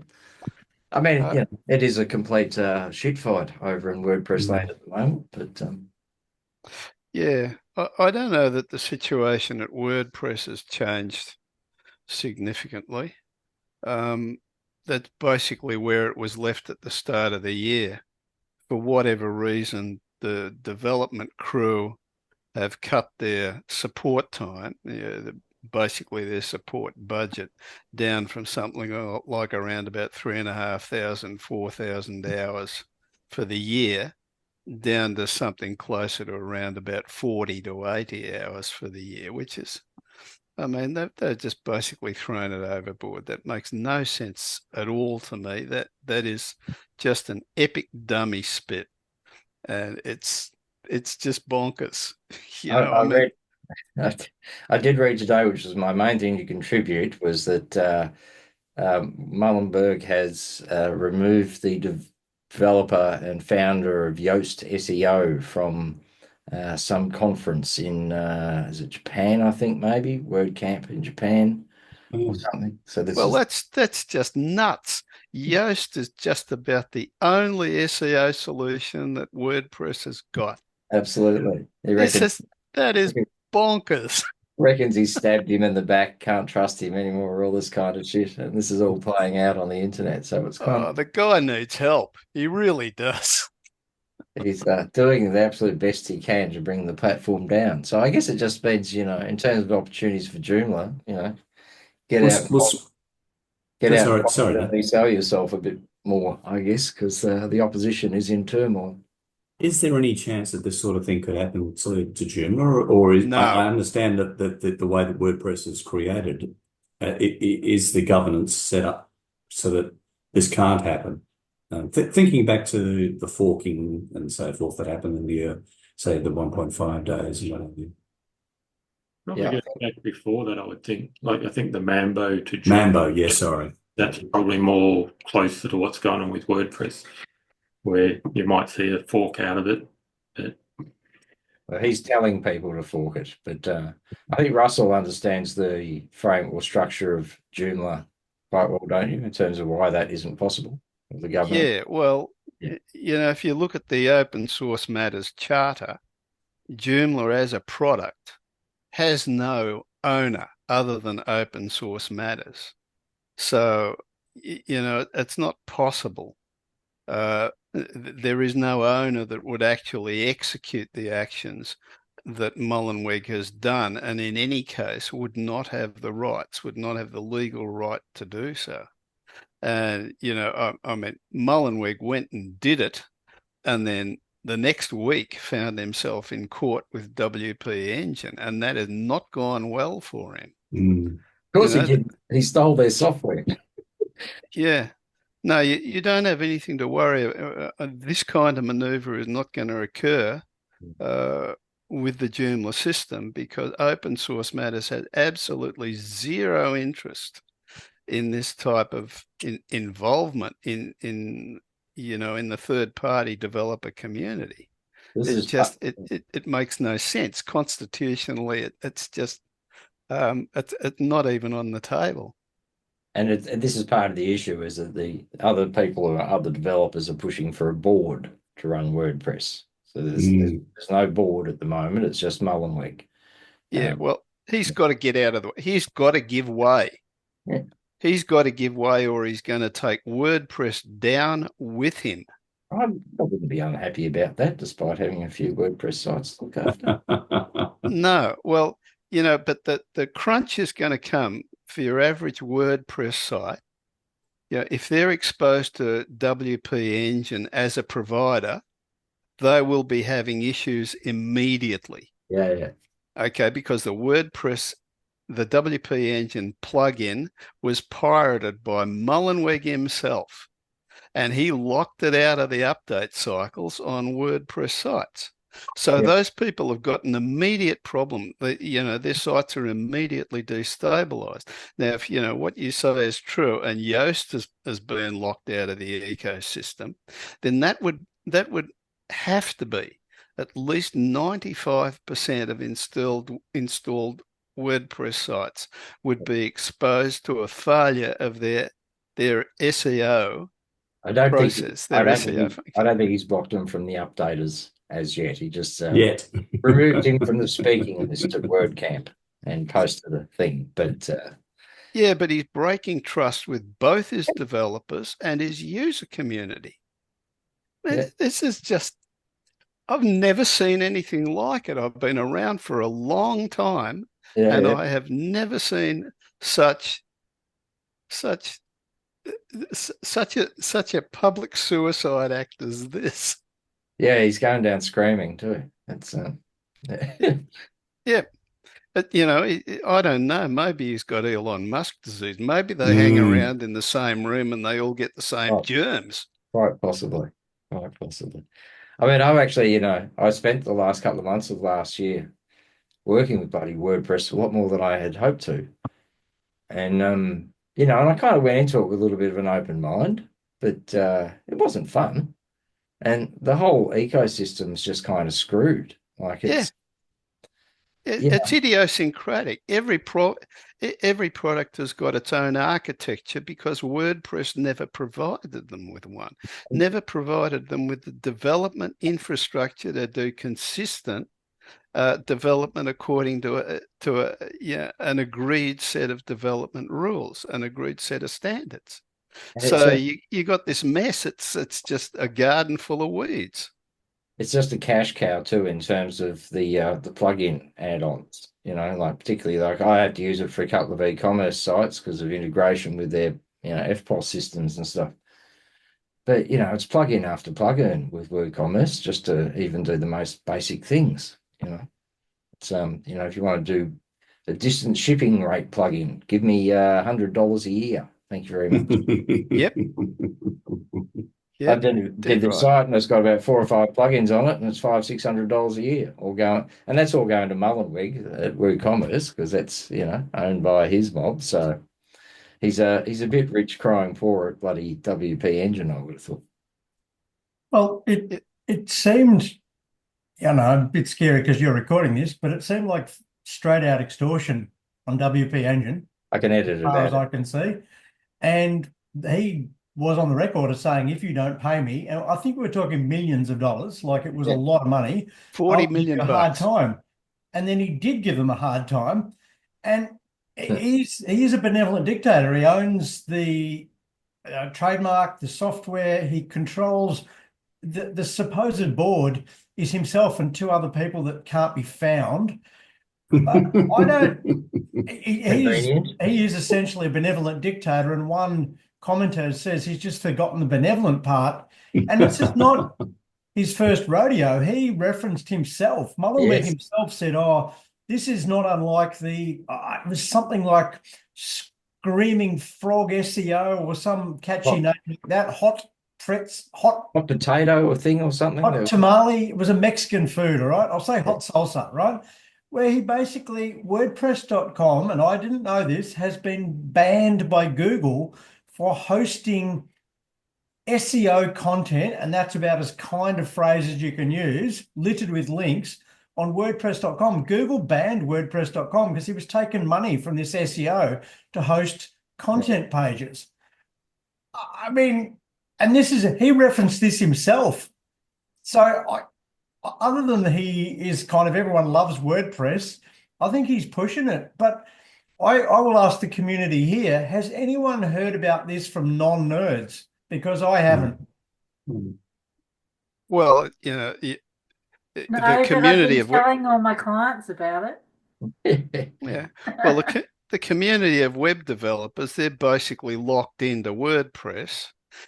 I mean, you know, it is a complete shit fight over in WordPress land at the moment. But yeah, I don't know that the situation at WordPress has changed significantly. That's basically where it was left at the start of the year. For whatever reason, the development crew have cut their support time, basically their support budget, down from something like around about 3,500, 4,000 hours for the year, down to something closer to around about 40 to 80 hours for the year, which is, I mean, they've just basically thrown it overboard. That makes no sense at all to me. That is just an epic dummy spit, and it's just bonkers. I did read today, which was my main thing to contribute, was that Mullenberg has removed the developer and founder of Yoast SEO from some conference in is it Japan, I think, maybe WordCamp in Japan or something. So that's just nuts. Yoast is just about the only SEO solution that WordPress has got. Absolutely. That is bonkers. Reckons he stabbed him in the back, can't trust him anymore, all this kind of shit. And this is all playing out on the internet. So it's kind of, the guy needs help. He really does. He's doing the absolute best he can to bring the platform down. So I guess it just means, you know, in terms of opportunities for Joomla, you know, get out and sell yourself a bit more, I guess, because the opposition is in turmoil. Is there any chance that this sort of thing could happen to Joomla, or is, No. I understand that the way that WordPress is created, is the governance set up so that this can't happen? Thinking back to the forking and so forth that happened in the say the 1.5 days and what have you. Probably goes back before that, I would think. Like I think the Mambo to Joomla, Mambo, yes, sorry. That's probably more closer to what's going on with WordPress, where you might see a fork out of it. But Well, he's telling people to fork it, but I think Russell understands the frame or structure of Joomla quite well, don't you, in terms of why that isn't possible with the government? Yeah, well, you know, if you look at the Open Source Matters Charter, Joomla as a product has no owner other than Open Source Matters. So, it's not possible. There is no owner that would actually execute the actions that Mullenweg has done, and in any case would not have the rights, would not have the legal right to do so. And, I mean, Mullenweg went and did it, and then the next week found himself in court with WP Engine, and that has not gone well for him. Mm. Of course he did. He stole their software. Yeah. No, you don't have anything to worry about. This kind of maneuver is not going to occur with the Joomla system, because Open Source Matters had absolutely zero interest in this type of involvement in the third-party developer community. It makes no sense constitutionally. It's just it's not even on the table. And this is part of the issue, is that the other people or other developers are pushing for a board to run WordPress. So there's no board at the moment. It's just Mullenweg. Yeah, well, he's got to get out of the way. He's got to give way. Yeah. He's got to give way, or he's going to take WordPress down with him. I wouldn't be unhappy about that, despite having a few WordPress sites to look after. No, well, but the crunch is going to come for your average WordPress site. If they're exposed to WP Engine as a provider, they will be having issues immediately. Yeah. Okay, because the WP Engine plugin was pirated by Mullenweg himself, and he locked it out of the update cycles on WordPress sites. So those people have got an immediate problem. Their sites are immediately destabilized. Now, if what you say is true, and Yoast has been locked out of the ecosystem, then that would have to be at least 95% of installed WordPress sites would be exposed to a failure of their SEO process. I don't think he's blocked them from the updaters as yet. He just Yet removed him from the speaking list at WordCamp and posted a thing. But yeah, but he's breaking trust with both his developers and his user community. This is just, I've never seen anything like it. I've been around for a long time, and I have never seen such a public suicide act as this. Yeah, he's going down screaming too. That's yeah. But I don't know. Maybe he's got Elon Musk disease. Maybe they hang around in the same room and they all get the same germs. Quite possibly. Quite possibly. I mean, I've actually, I spent the last couple of months of last year working with bloody WordPress a lot more than I had hoped to. And and I kind of went into it with a little bit of an open mind, but it wasn't fun. And the whole ecosystem's just kind of screwed. Like it's idiosyncratic. Every product has got its own architecture because WordPress never provided them with one, never provided them with the development infrastructure to do consistent development according to an agreed set of development rules, an agreed set of standards. So you got this mess. It's just a garden full of weeds. It's just a cash cow too in terms of the plugin add-ons. Like particularly like I have to use it for a couple of e-commerce sites because of integration with their FPOS systems and stuff. But it's plugin after plugin with WooCommerce just to even do the most basic things. It's if you want to do a distance shipping rate plugin, give me $100 a year. Thank you very much. Yep. I did the site, and it's got about 4 or 5 plugins on it, and it's $500-600 a year, all going, and that's all going to Mullenweg at WooCommerce because that's owned by his mob. So he's a bit rich crying poor at bloody WP Engine, I would have thought. Well, it seemed, a bit scary because you're recording this, but it seemed like straight out extortion on WP Engine. I can edit it out. As I can see. And he was on the record as saying, if you don't pay me, and I think we were talking millions of dollars, like it was a lot of money. $40 million. A hard time. And then he did give them a hard time. And he is a benevolent dictator. He owns the trademark, the software. He controls the supposed board is himself and two other people that can't be found. I don't. He is essentially a benevolent dictator, and one commentator says he's just forgotten the benevolent part. And this is not his first rodeo. He referenced himself. Mullenweg himself said, "Oh, this is not unlike it was something like Screaming Frog SEO or some catchy name like that. Hot potato or thing or something. Hot tamale. It was a Mexican food, all right? I'll say hot salsa, right? Where he basically, WordPress.com, and I didn't know this, has been banned by Google for hosting SEO content, and that's about as kind of phrase as you can use, littered with links on WordPress.com. Google banned WordPress.com because he was taking money from this SEO to host content pages. I mean, and he referenced this himself. So other than he is kind of, everyone loves WordPress, I think he's pushing it. But I will ask the community here, has anyone heard about this from non-nerds? Because I haven't. Well, the community of telling all my clients about it. Yeah. Well, the community of web developers, they're basically locked into WordPress.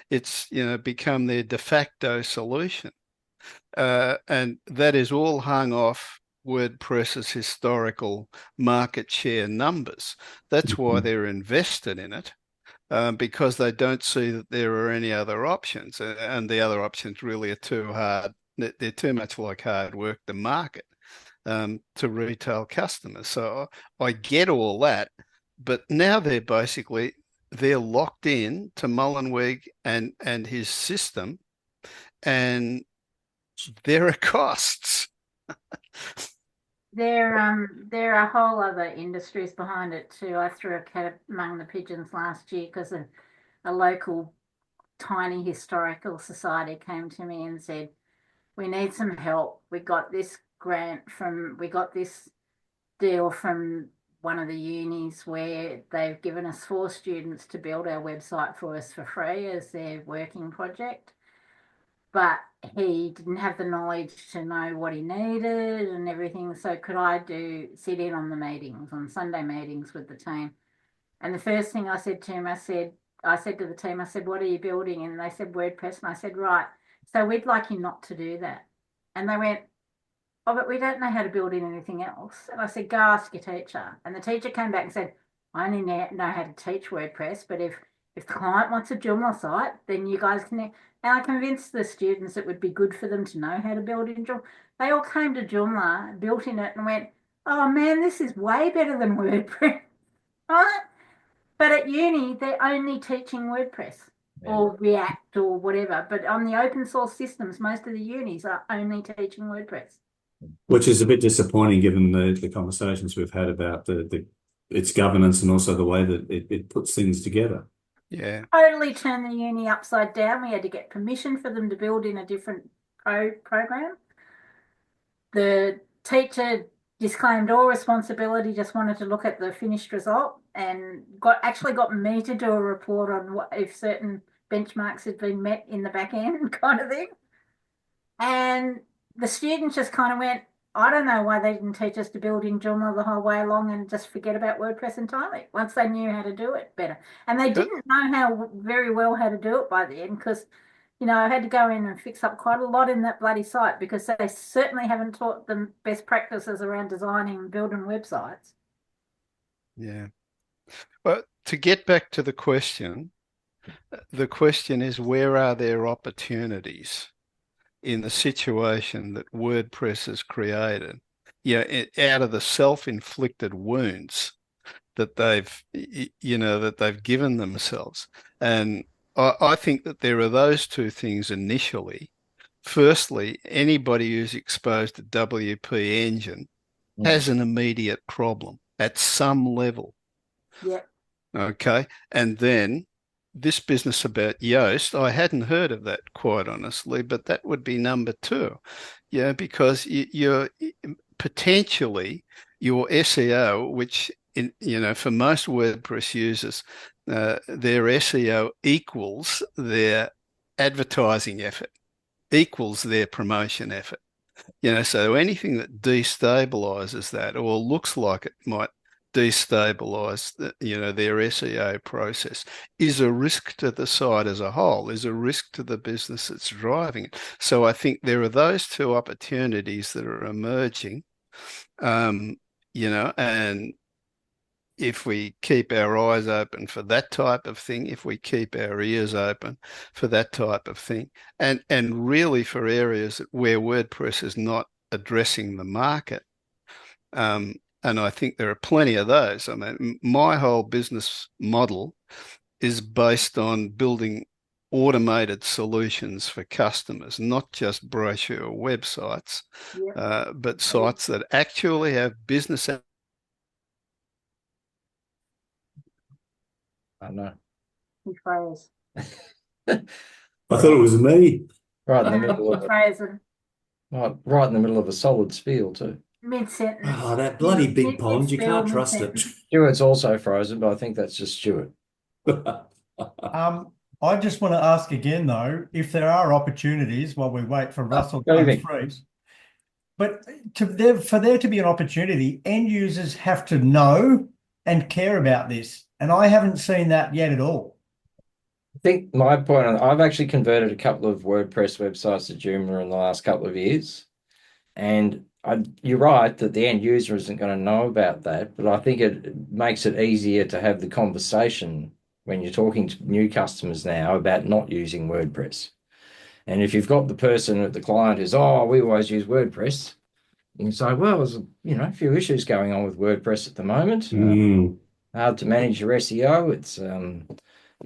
It's become their de facto solution. And that is all hung off WordPress's historical market share numbers. That's why they're invested in it, because they don't see that there are any other options. And the other options really are too hard. They're too much like hard work to market to retail customers. So I get all that. But now they're locked in to Mullenweg and his system, and there are costs. There are whole other industries behind it too. I threw a cat among the pigeons last year because a local tiny historical society came to me and said, "We need some help. We got this deal from one of the unis where they've given us 4 students to build our website for us for free as their working project. But he didn't have the knowledge to know what he needed and everything. So could I sit in on the meetings, on Sunday meetings with the team?" And the first thing I said to him, I said to the team, "What are you building?" And they said WordPress. And I said, "Right, so we'd like you not to do that." And they went, "Oh, but we don't know how to build in anything else." And I said, "Go ask your teacher." And the teacher came back and said, "I only know how to teach WordPress, but if the client wants a Joomla site, then you guys can." And I convinced the students it would be good for them to know how to build in Joomla. They all came to Joomla, built in it, and went, "Oh man, this is way better than WordPress." Right? But at uni, they're only teaching WordPress or React or whatever. But on the open source systems, most of the unis are only teaching WordPress. Which is a bit disappointing given the conversations we've had about its governance and also the way that it puts things together. Yeah. Totally turned the uni upside down. We had to get permission for them to build in a different program. The teacher disclaimed all responsibility, just wanted to look at the finished result, and got me to do a report on if certain benchmarks had been met in the back end kind of thing. And the students just kind of went, "I don't know why they didn't teach us to build in Joomla the whole way along and just forget about WordPress entirely," once they knew how to do it better. And they didn't know very well how to do it by the end, because, I had to go in and fix up quite a lot in that bloody site, because they certainly haven't taught them best practices around designing and building websites. Yeah. Well, to get back to the question is, where are there opportunities in the situation that WordPress has created, out of the self-inflicted wounds that they've given themselves? And I think that there are those two things initially. Firstly, anybody who's exposed to WP Engine has an immediate problem at some level. Yeah. Okay. And then this business about Yoast, I hadn't heard of that, quite honestly, but that would be number 2. Because you're potentially your SEO, which for most WordPress users, their SEO equals their advertising effort, equals their promotion effort. So anything that destabilizes that or looks like it might destabilize their SEO process is a risk to the site as a whole, is a risk to the business that's driving it. So I think there are those two opportunities that are emerging, and if we keep our eyes open for that type of thing, if we keep our ears open for that type of thing, and really for areas where WordPress is not addressing the market, and I think there are plenty of those. I mean, my whole business model is based on building automated solutions for customers, not just brochure websites, but sites that actually have business. I know. Phrase. I thought it was me. Right in the middle of Phrase. right in the middle of a solid spiel too. Mid-sentence. Oh, that bloody big pond, you can't trust it. Stuart's also frozen, but I think that's just Stuart. I just want to ask again, though, if there are opportunities while we wait for Russell to unfreeze. But for there to be an opportunity, end users have to know and care about this. And I haven't seen that yet at all. I think my point, I've actually converted a couple of WordPress websites to Joomla in the last couple of years. And you're right that the end user isn't going to know about that, but I think it makes it easier to have the conversation when you're talking to new customers now about not using WordPress. And if you've got the person at the client who's, we always use WordPress, you can say, well, there's a few issues going on with WordPress at the moment. Hard to manage your SEO. It's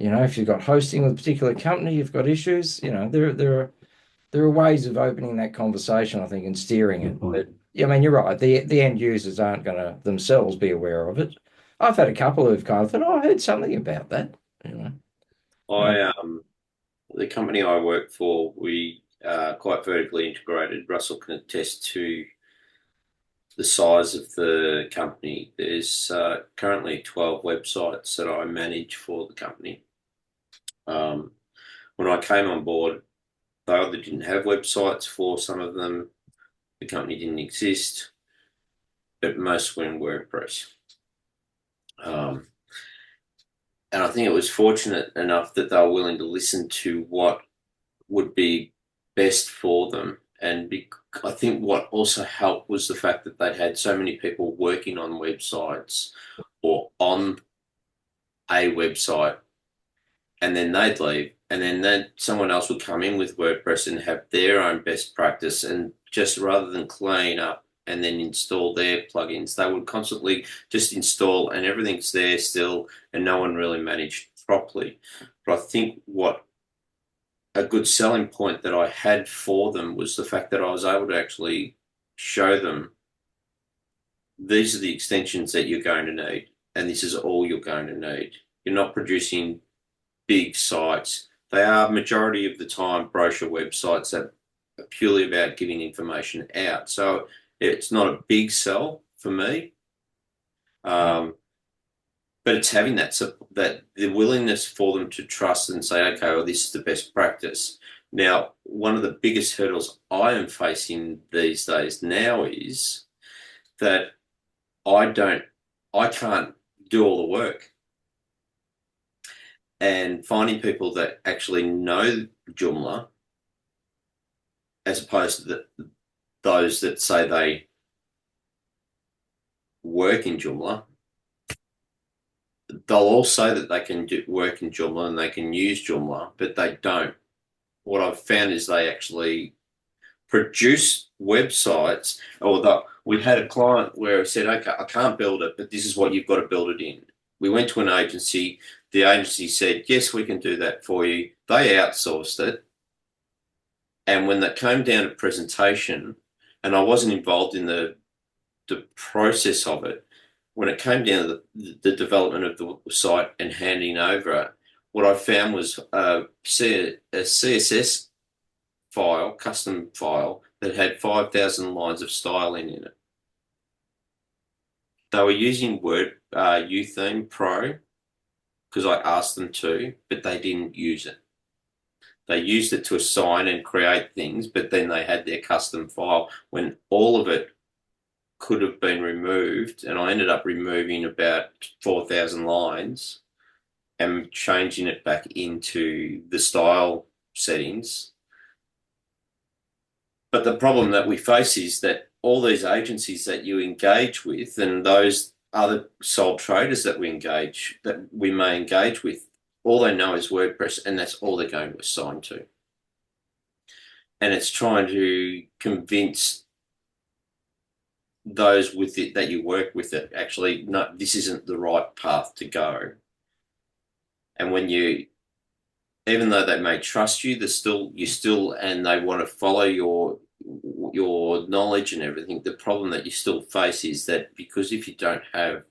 if you've got hosting with a particular company, you've got issues. There are ways of opening that conversation, I think, and steering it. But I mean, you're right. The end users aren't going to themselves be aware of it. I've had a couple who've kind of thought, I heard something about that. The company I work for, we are quite vertically integrated. Russell can attest to the size of the company. There's currently 12 websites that I manage for the company. When I came on board, they either didn't have websites for some of them, the company didn't exist, but most were in WordPress. And I think it was fortunate enough that they were willing to listen to what would be best for them. And I think what also helped was the fact that they'd had so many people working on websites or on a website, and then they'd leave, and then someone else would come in with WordPress and have their own best practice, and just rather than clean up and then install their plugins, they would constantly just install and everything's there still, and no one really managed properly. But I think what a good selling point that I had for them was the fact that I was able to actually show them these are the extensions that you're going to need, and this is all you're going to need. You're not producing big sites. They are majority of the time brochure websites that are purely about giving information out. So it's not a big sell for me, but it's having that the willingness for them to trust and say, okay, well, this is the best practice. Now, one of the biggest hurdles I am facing these days now is that I can't do all the work. And finding people that actually know Joomla, as opposed to those that say they work in Joomla, they'll all say that they can work in Joomla and they can use Joomla, but they don't. What I've found is they actually produce websites, we had a client where it said, okay, I can't build it, but this is what you've got to build it in. We went to an agency. The agency said, yes, we can do that for you. They outsourced it. And when that came down to presentation, and I wasn't involved in the process of it, when it came down to the development of the site and handing over it, what I found was a CSS file, custom file, that had 5,000 lines of styling in it. they were using Utheme Pro because I asked them to, but they didn't use it. They used it to assign and create things, but then they had their custom file when all of it could have been removed, and I ended up removing about 4,000 lines and changing it back into the style settings. But the problem that we face is that all these agencies that you engage with and those other sole traders that we may engage with, all they know is WordPress, and that's all they're going to assign to. And it's trying to convince those with it that you work with it, actually, no, this isn't the right path to go. And when even though they may trust you, and they want to follow your knowledge and everything, the problem that you still face is that because if you don't have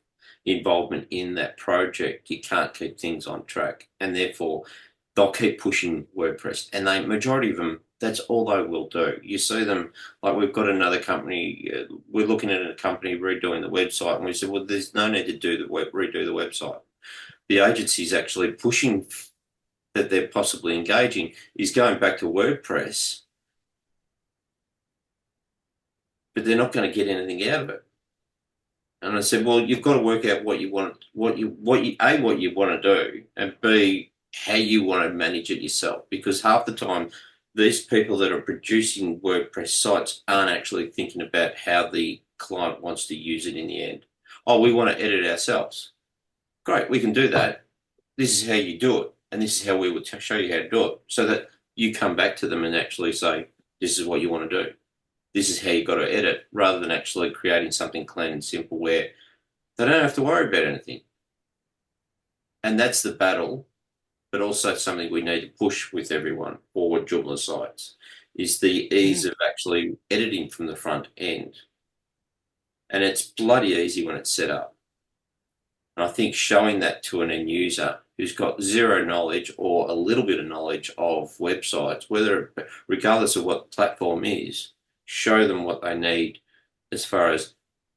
involvement in that project, you can't keep things on track, and therefore they'll keep pushing WordPress, and majority of them, that's all they will do. You see them, like we've got another company, we're looking at a company redoing the website, and we said, well, there's no need to redo the website. The agency's actually pushing that they're possibly engaging is going back to WordPress, but they're not going to get anything out of it. And I said, well, you've got to work out what you want to do, and B, how you want to manage it yourself. Because half the time, these people that are producing WordPress sites aren't actually thinking about how the client wants to use it in the end. Oh, we want to edit ourselves. Great, we can do that. This is how you do it, and this is how we would show you how to do it, so that you come back to them and actually say, this is what you want to do. This is how you got to edit, rather than actually creating something clean and simple where they don't have to worry about anything. And that's the battle, but also something we need to push with everyone for Joomla sites, is the ease of actually editing from the front end. And it's bloody easy when it's set up. And I think showing that to an end user who's got zero knowledge or a little bit of knowledge of websites, regardless of what the platform is, show them what they need as far as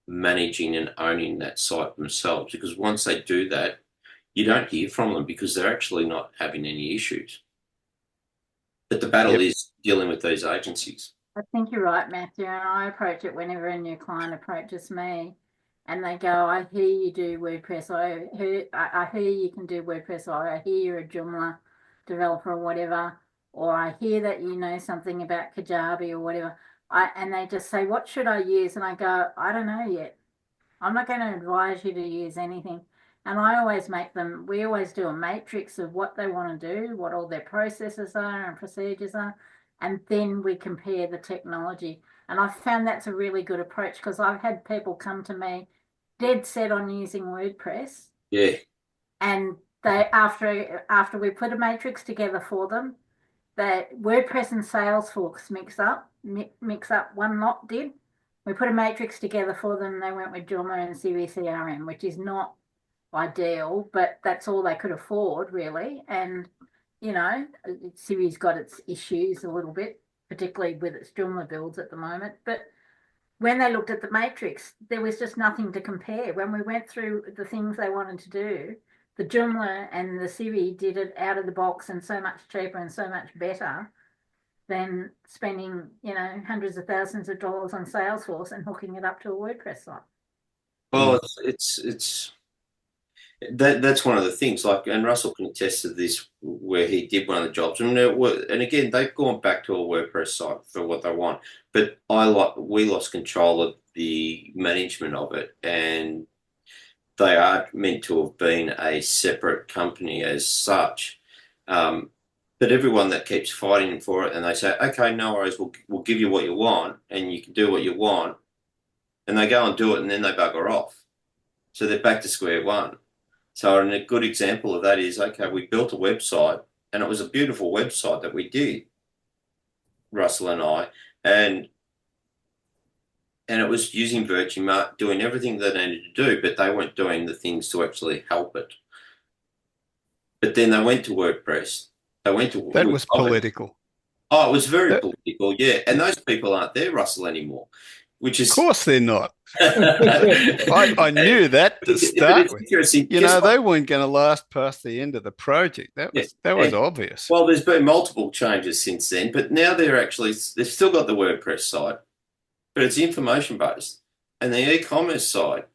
managing and owning that site themselves. Because once they do that, you don't hear from them because they're actually not having any issues. But the battle is dealing with these agencies. I think you're right, Matthew, and I approach it whenever a new client approaches me and they go, I hear you do WordPress, I hear you can do WordPress, or I hear you're a Joomla developer or whatever, or I hear that you know something about Kajabi or whatever. And they just say, what should I use? And I go, I don't know yet. I'm not going to advise you to use anything. And we always do a matrix of what they want to do, what all their processes are and procedures are, and then we compare the technology. And I found that's a really good approach, because I've had people come to me dead set on using WordPress. Yeah. And they, after we put a matrix together for them, that WordPress and Salesforce mix up, one lot did. We put a matrix together for them, and they went with Joomla and CVCRM, which is not ideal, but that's all they could afford, really. And, you know, Civi's got its issues a little bit, particularly with its Joomla builds at the moment. But when they looked at the matrix, there was just nothing to compare. When we went through the things they wanted to do, the Joomla and the Civi did it out of the box and so much cheaper and so much better than spending, you know, hundreds of thousands of dollars on Salesforce and hooking it up to a WordPress site. Well, that's one of the things. Like, and Russell can attest to this, where he did one of the jobs, and again, they've gone back to a WordPress site for what they want. But we lost control of the management of it, and they are meant to have been a separate company as such. But everyone that keeps fighting for it, and they say, okay, no worries, we'll give you what you want, and you can do what you want, and they go and do it, and then they bugger off. So they're back to square one. So a good example of that is, okay, we built a website, and it was a beautiful website that we did, Russell and I, and it was using Virtumart, doing everything they needed to do, but they weren't doing the things to actually help it. But then they went to WordPress. That was political. Oh, it was very political, yeah. And those people aren't there, Russell, anymore. which is Of course they're not. I I knew that to start with. interesting. You know, they weren't going to last past the end of the project. That was obvious. Well, there's been multiple changes since then, but now they've still got the WordPress side, but it's information based, and the e-commerce side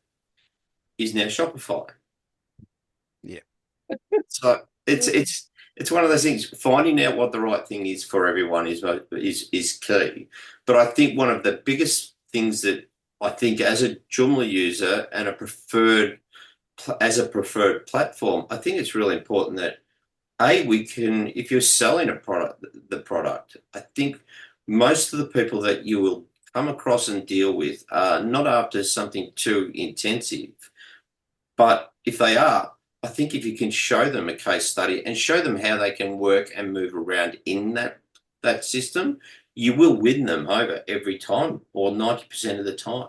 is now Shopify. Yeah. So it's one of those things. Finding out what the right thing is for everyone is key. But I think one of the biggest things that I think as a Joomla user and as a preferred platform, I think it's really important that if you're selling the product, I think most of the people that you will come across and deal with are not after something too intensive, but if they are, I think if you can show them a case study and show them how they can work and move around in that system, you will win them over every time, or 90% of the time.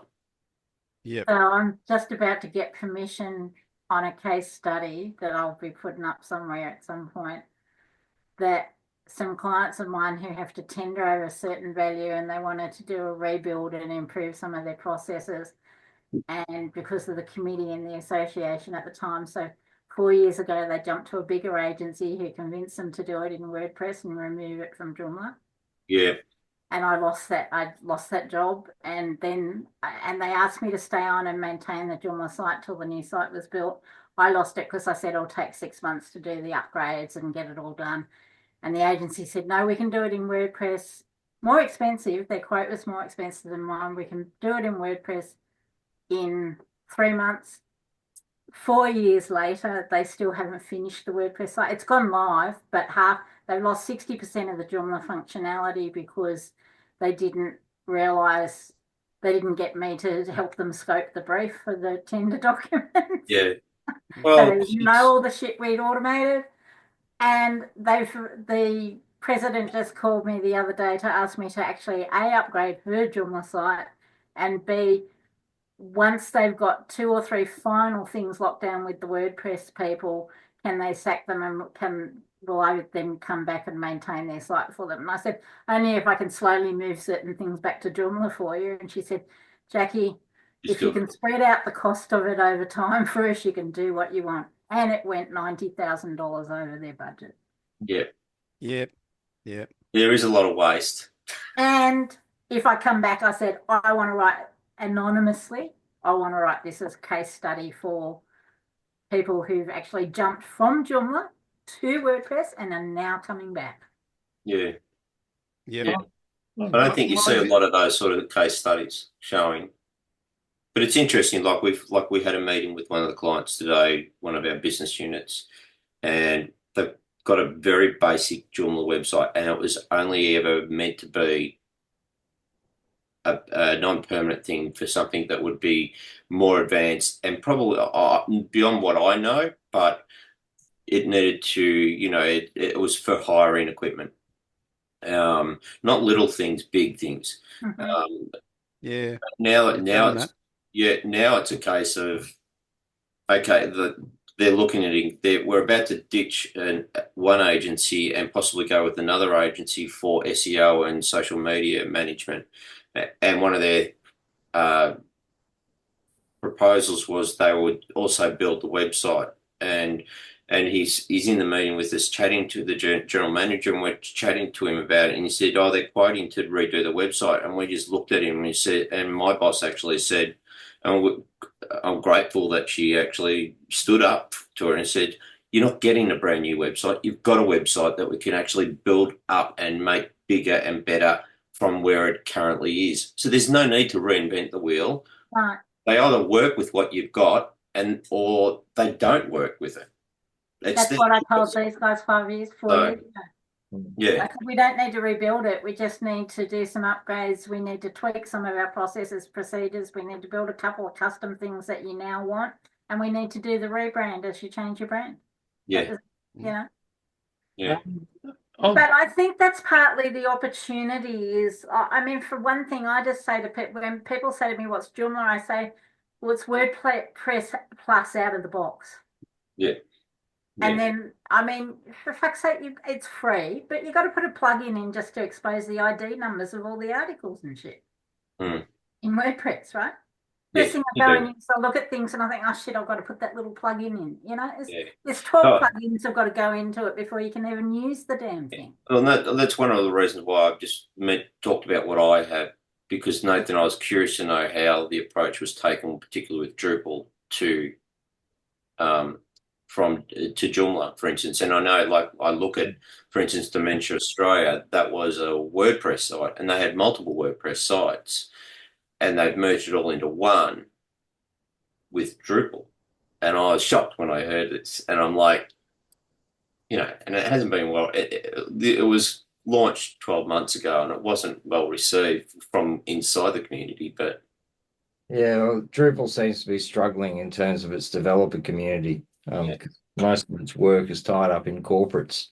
Yeah. So I'm just about to get permission on a case study that I'll be putting up somewhere at some point, that some clients of mine who have to tender over a certain value and they wanted to do a rebuild and improve some of their processes. And because of the committee and the association at the time, so 4 years ago, they jumped to a bigger agency who convinced them to do it in WordPress and remove it from Joomla. Yeah. And I lost that job, and they asked me to stay on and maintain the Joomla site till the new site was built. I lost it because I said it'll take 6 months to do the upgrades and get it all done. And the agency said, no, we can do it in WordPress. More expensive. Their quote was more expensive than mine. We can do it in WordPress in 3 months. 4 years later, they still haven't finished the WordPress site. It's gone live, but they've lost 60% of the Joomla functionality because they didn't realise, they didn't get me to help them scope the brief for the tender documents. Yeah. Well, So they didn't know all the shit we'd automated. And the president just called me the other day to ask me to actually A, upgrade her Joomla site, and B, once they've got 2 or 3 final things locked down with the WordPress people, can they sack them and will I then come back and maintain their site for them? And I said, only if I can slowly move certain things back to Joomla for you. And she said, Jackie, if you can spread out the cost of it over time for us, you can do what you want. And it went $90,000 over their budget. Yep. Yep. Yep. There is a lot of waste. And if I come back, I said, I want to write anonymously. I want to write this as a case study for people who've actually jumped from Joomla to WordPress and are now coming back. Yeah. Yep. Yeah. I don't think you see a lot of those sort of case studies showing. But it's interesting, like we had a meeting with one of the clients today, one of our business units, and they've got a very basic Joomla website, and it was only ever meant to be a non-permanent thing for something that would be more advanced and probably beyond what I know, but it needed to, it was for hiring equipment. Not little things, big things. Mm-hmm. Yeah. Now it's a case of, okay, they're looking at it. We're about to ditch one agency and possibly go with another agency for SEO and social media management. And one of their proposals was they would also build the website. And he's in the meeting with us, chatting to the general manager, and we're chatting to him about it. And he said, "Oh, they're quoting to redo the website." And we just looked at him and he said, and my boss actually said, and I'm grateful that she actually stood up to her and said, "You're not getting a brand new website. You've got a website that we can actually build up and make bigger and better from where it currently is. So there's no need to reinvent the wheel." Right. They either work with what you've got or they don't work with it. That's what I told these guys 4 years ago. Yeah. I said, we don't need to rebuild it. We just need to do some upgrades. We need to tweak some of our processes, procedures. We need to build a couple of custom things that you now want. And we need to do the rebrand as you change your brand. Yeah. Yeah. But I think that's partly the opportunity is, I mean, for one thing, I just say to people, when people say to me, what's Joomla? I say, well, it's WordPress Plus out of the box. Yeah. And then, I mean, for fuck's sake, it's free, but you've got to put a plug-in in just to expose the ID numbers of all the articles and shit. Mm. in WordPress, right? Yeah, First thing I you go do. in is I look at things and I think, oh shit, I've got to put that little plug-in in. You know, Yeah. there's 12 Oh. plugins I've got to go into it before you can even use the damn thing. Well, that's one of the reasons why I've just talked about what I have, because Nathan, I was curious to know how the approach was taken, particularly with Drupal to to Joomla, for instance. And I know, like, I look at, for instance, Dementia Australia, that was a WordPress site, and they had multiple WordPress sites, and they've merged it all into one with Drupal. And I was shocked when I heard it, and I'm like, and it hasn't been well. It was launched 12 months ago, and it wasn't well received from inside the community. But Yeah, well, Drupal seems to be struggling in terms of its developer community. Most of its work is tied up in corporates.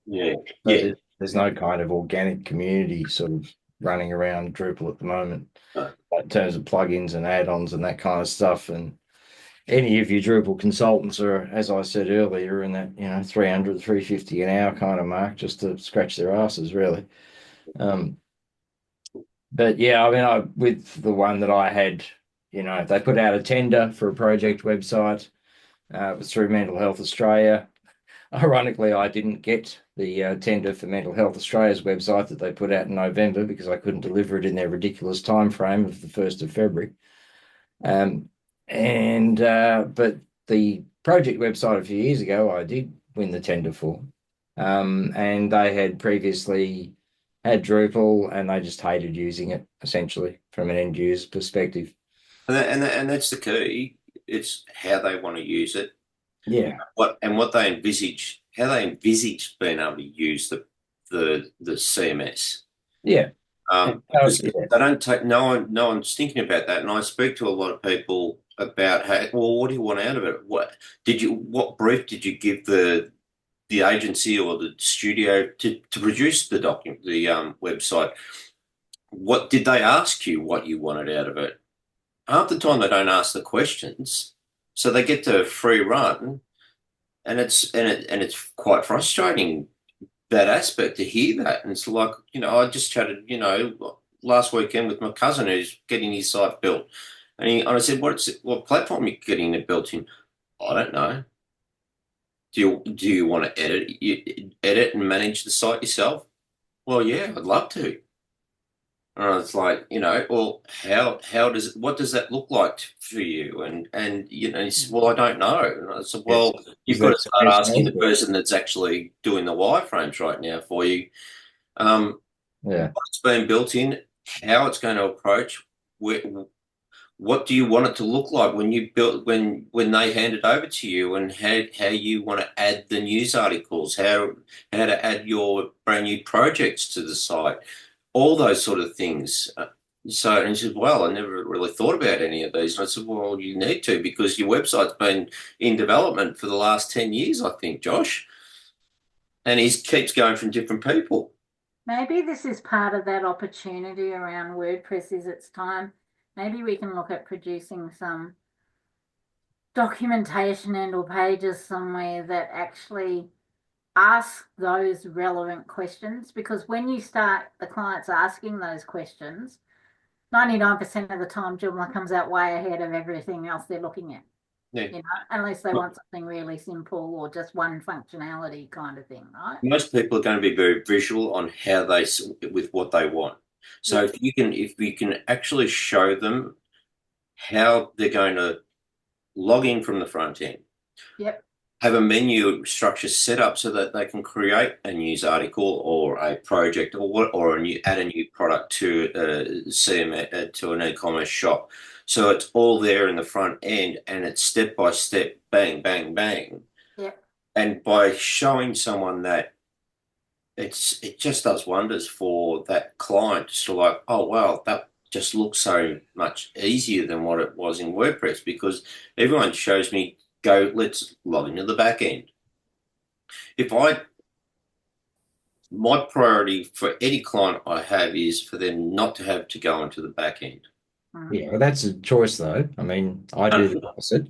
There's no kind of organic community sort of running around Drupal at the moment, in terms of plugins and add-ons and that kind of stuff. And any of your Drupal consultants are, as I said earlier, in that 300, 350 an hour kind of mark, just to scratch their asses, really. But yeah, I mean, with the one that I had, they put out a tender for a project website. It was through Mental Health Australia. Ironically, I didn't get the tender for Mental Health Australia's website that they put out in November because I couldn't deliver it in their ridiculous time frame of the 1st of February. But the project website a few years ago, I did win the tender for. And they had previously had Drupal, and they just hated using it, essentially, from an end user perspective. And that's the key. It's how they want to use it. Yeah. How they envisage being able to use the CMS. Yeah. They don't take no one's thinking about that. And I speak to a lot of people about what do you want out of it? What brief did you give the agency or the studio to produce the document, the website? What did they ask you what you wanted out of it? Half the time they don't ask the questions, so they get to free run, and it's quite frustrating, that aspect, to hear that. And it's like, I just chatted, last weekend with my cousin who's getting his site built, and I said, what platform are you getting it built in? I don't know. Do you want to edit and manage the site yourself? Well, yeah, I'd love to. And it's like, well, what does that look like for you? And he said, well, I don't know. And I said, well, you've got to start asking the person that's actually doing the wireframes right now for you. What's being built in, how it's going to approach, what do you want it to look like when you when they hand it over to you, and how you want to add the news articles, how to add your brand new projects to the site, all those sort of things. And he said, well, I never really thought about any of these. And I said, well, you need to, because your website's been in development for the last 10 years, I think, Josh. And he keeps going from different people. Maybe this is part of that opportunity around WordPress. Is its time. Maybe we can look at producing some documentation and/or pages somewhere that actually ask those relevant questions, because when you start the clients asking those questions, 99% of the time Joomla comes out way ahead of everything else they're looking at. Yeah. Unless they want something really simple or just one functionality kind of thing, right? Most people are going to be very visual on how with what they want. So if we can actually show them how they're going to log in from the front end. Yep. Have a menu structure set up so that they can create a news article or a project or add a new product to to an e-commerce shop. So it's all there in the front end, and it's step by step, bang, bang, bang. Yeah. And by showing someone that, it just does wonders for that client. Just like, oh wow, that just looks so much easier than what it was in WordPress, because everyone shows me, go, let's log into the back end. My priority for any client I have is for them not to have to go into the back end. Yeah, well, that's a choice, though. I mean, I do the opposite.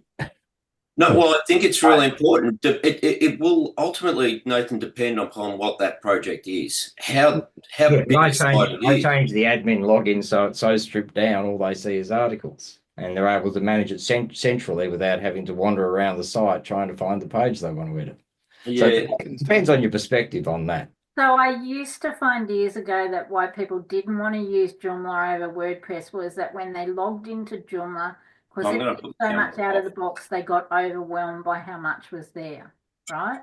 No, well, I think it's really important. It will ultimately, Nathan, depend upon what that project is, how Yeah, big a site it I is. changed the admin login so it's so stripped down, all they see is articles, and they're able to manage it centrally without having to wander around the site trying to find the page they want to edit. So Yeah, it depends on your perspective on that. So I used to find years ago that why people didn't want to use Joomla over WordPress was that when they logged into Joomla, because I'm it going did to put so camera much out of off. the box, they got overwhelmed by how much was there, right?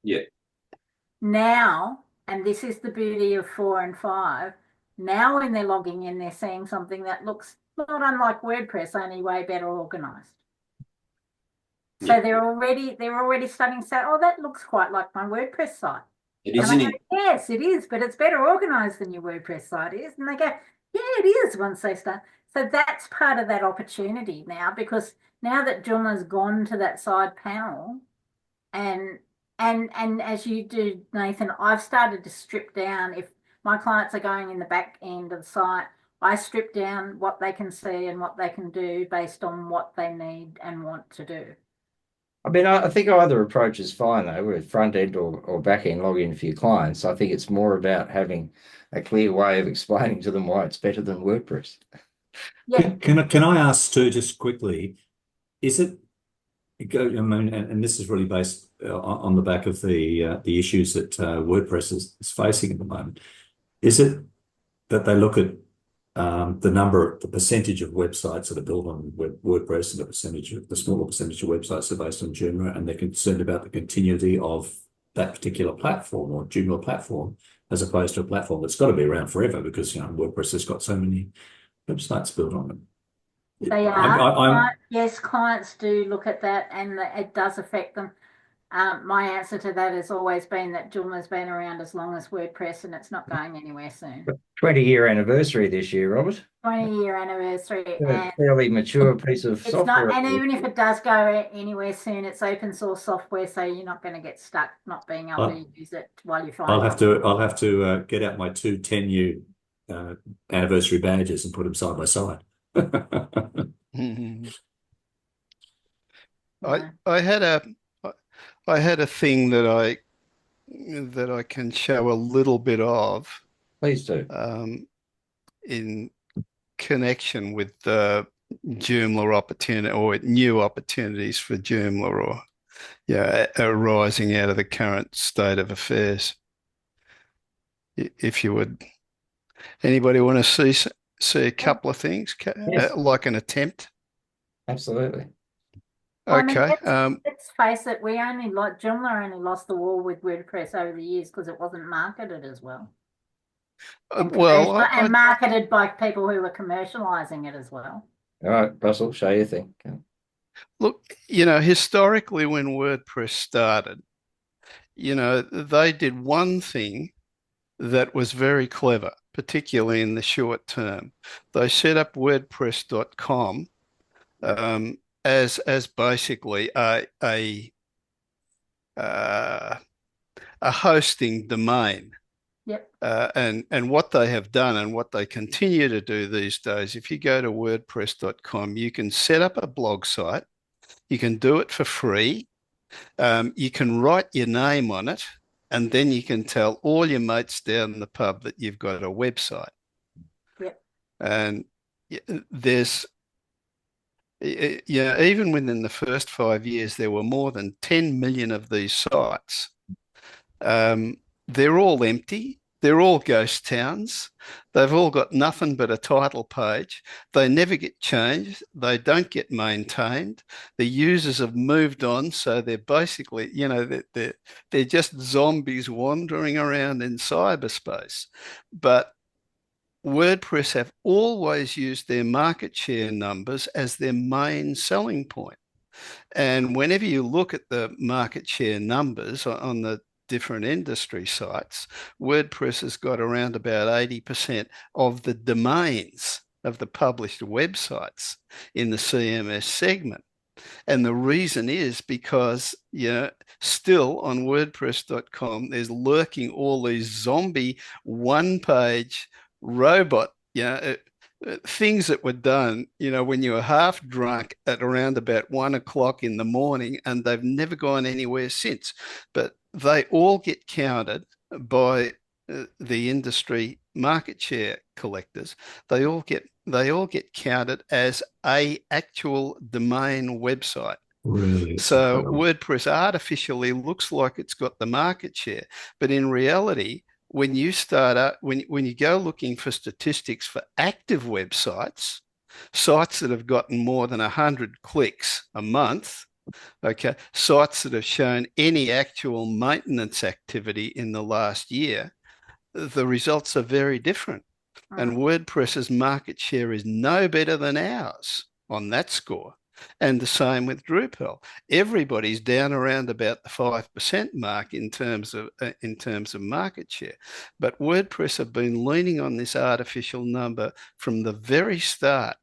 Yeah. Now, and this is the beauty of 4 and 5, now when they're logging in, they're seeing something that looks not unlike WordPress, only way better organized. So Yeah. they're already starting to say, oh, that looks quite like my WordPress site. It And isn't I go, yes, it is, but it's better organized than your WordPress site is. And they go, yeah, it is once they start. So that's part of that opportunity now, because now that Joomla's gone to that side panel, and as you do, Nathan, I've started to strip down. If my clients are going in the back end of the site, I strip down what they can see and what they can do based on what they need and want to do. I mean, I think either approach is fine though, with front end or back end login for your clients. I think it's more about having a clear way of explaining to them why it's better than WordPress. Yeah. Can I ask too, just quickly, is it I mean, and this is really based on the back of the issues that WordPress is facing at the moment. Is it that they look at the percentage of websites that are built on WordPress and the smaller percentage of websites that are based on Joomla, and they're concerned about the continuity of that particular platform or Joomla platform, as opposed to a platform that's got to be around forever because WordPress has got so many websites built on it. They are. Yes, clients do look at that, and it does affect them. My answer to that has always been that Joomla's been around as long as WordPress, and it's not going anywhere soon. 20-year anniversary this year, Robert. 20-year anniversary, A fairly mature piece of it's software. not. And even if it does go anywhere soon, it's open source software, so you're not going to get stuck not being able to use it while you find. I'll have to get out my 2 10-year anniversary badges and put them side by side. I had a thing that I can show a little bit of. Please do. In connection with the Joomla opportunity or new opportunities for Joomla, or arising out of the current state of affairs. If you would, anybody want to see a couple of things, Yes. like an attempt? Absolutely. Okay. Let's face it, Joomla only lost the war with WordPress over the years because it wasn't marketed as well. And marketed by people who were commercializing it as well. All right, Russell, show your thing. Okay. Look, historically when WordPress started, they did one thing that was very clever, particularly in the short term. They set up WordPress.com as basically a hosting domain. Yep. And what they have done and what they continue to do these days, if you go to WordPress.com, you can set up a blog site. You can do it for free. You can write your name on it, and then you can tell all your mates down the pub that you've got a website. Yep. And there's, even within the first 5 years, there were more than 10 million of these sites. They're all empty. They're all ghost towns. They've all got nothing but a title page. They never get changed. They don't get maintained. The users have moved on, so they're basically, they're just zombies wandering around in cyberspace. But WordPress have always used their market share numbers as their main selling point. And whenever you look at the market share numbers on the different industry sites, WordPress has got around about 80% of the domains of the published websites in the CMS segment. And the reason is because, still on WordPress.com, there's lurking all these zombie one-page robot, things that were done, when you were half drunk at around about 1 o'clock in the morning, and they've never gone anywhere since. But they all get counted by the industry market share collectors. They all get counted as a actual domain website. Really? So WordPress artificially looks like it's got the market share, but in reality, when you start up, when you go looking for statistics for active websites, sites that have gotten more than 100 clicks a month, okay, sites that have shown any actual maintenance activity in the last year, the results are very different. And WordPress's market share is no better than ours on that score. And the same with Drupal. Everybody's down around about the 5% mark in terms of market share. But WordPress have been leaning on this artificial number from the very start.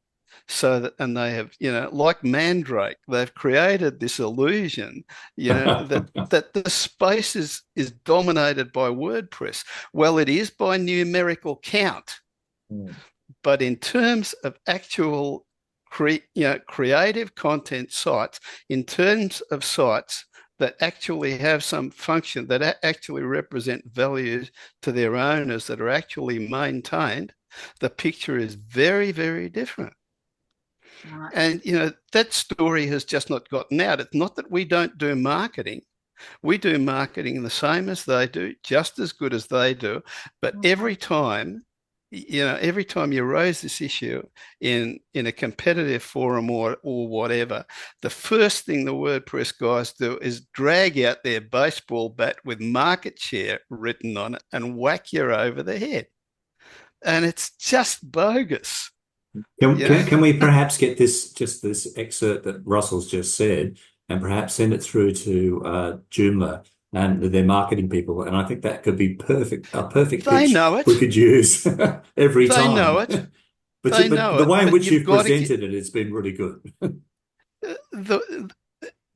So that, and they have, like Mandrake, they've created this illusion, that the space is dominated by WordPress. Well, it is by numerical count. But in terms of actual creative content sites, in terms of sites that actually have some function, that actually represent values to their owners, that are actually maintained, the picture is very, very different. Right. And, that story has just not gotten out. It's not that we don't do marketing. We do marketing the same as they do, just as good as they do. But every time you raise this issue in a competitive forum or whatever, the first thing the WordPress guys do is drag out their baseball bat with market share written on it and whack you over the head. And it's just bogus. Can we perhaps get this excerpt that Russell's just said, and perhaps send it through to Joomla and their marketing people? And I think that could be a perfect They pitch know it. we could use every time. They know it. But They know the it, way in but which you've you've got to presented it has been really good. The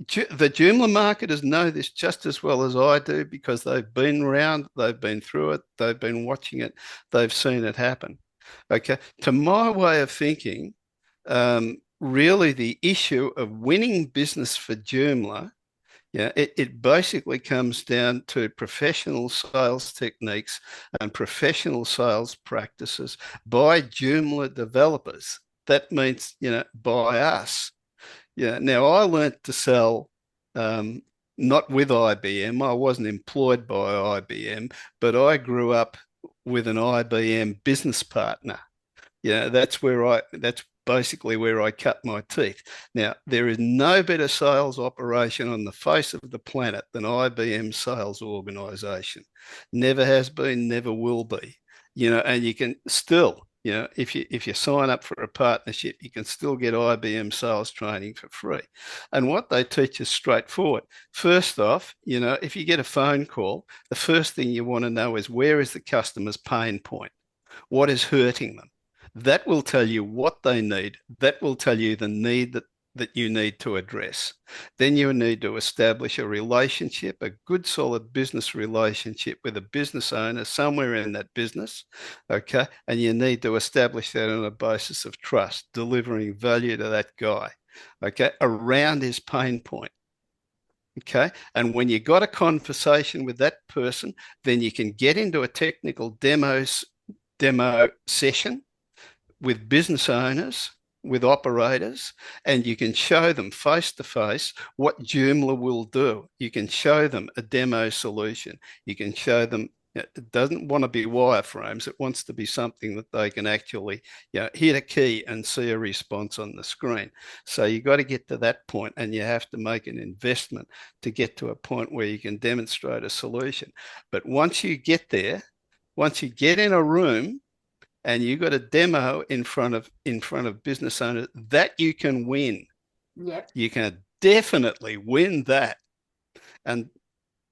Joomla marketers know this just as well as I do, because they've been around, they've been through it, they've been watching it, they've seen it happen. Okay, to my way of thinking, really the issue of winning business for Joomla, it basically comes down to professional sales techniques and professional sales practices by Joomla developers. That means, by us. Now I learnt to sell, not with IBM. I wasn't employed by IBM, but I grew up with an IBM business partner. That's basically where I cut my teeth. Now, there is no better sales operation on the face of the planet than IBM sales organization. Never has been, never will be. And you can still, if you sign up for a partnership, you can still get IBM sales training for free. And what they teach is straightforward. First off, if you get a phone call, the first thing you want to know is, where is the customer's pain point? What is hurting them? That will tell you what they need. That will tell you the need that you need to address. Then you need to establish a relationship, a good, solid business relationship with a business owner somewhere in that business, okay? And you need to establish that on a basis of trust, delivering value to that guy, okay, around his pain point. Okay. And when you got a conversation with that person, then you can get into a technical demo session with business owners, with operators, and you can show them face to face what Joomla will do. You can show them a demo solution. You can show them it doesn't want to be wireframes. It wants to be something that they can actually hit a key and see a response on the screen. So you got to get to that point, and you have to make an investment to get to a point where you can demonstrate a solution. But once you get there, once you get in a room, and you got a demo in front of business owners, that you can win. Yep. You can definitely win that. And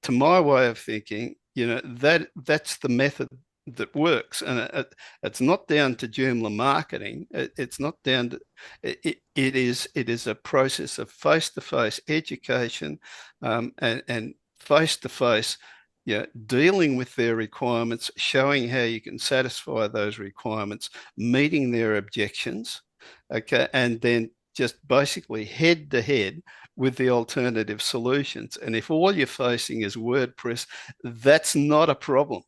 to my way of thinking, that's the method that works. And it's not down to Joomla marketing. It's not down to it is a process of face-to-face education and face-to-face dealing with their requirements, showing how you can satisfy those requirements, meeting their objections, okay, and then just basically head to head with the alternative solutions. And if all you're facing is WordPress, that's not a problem.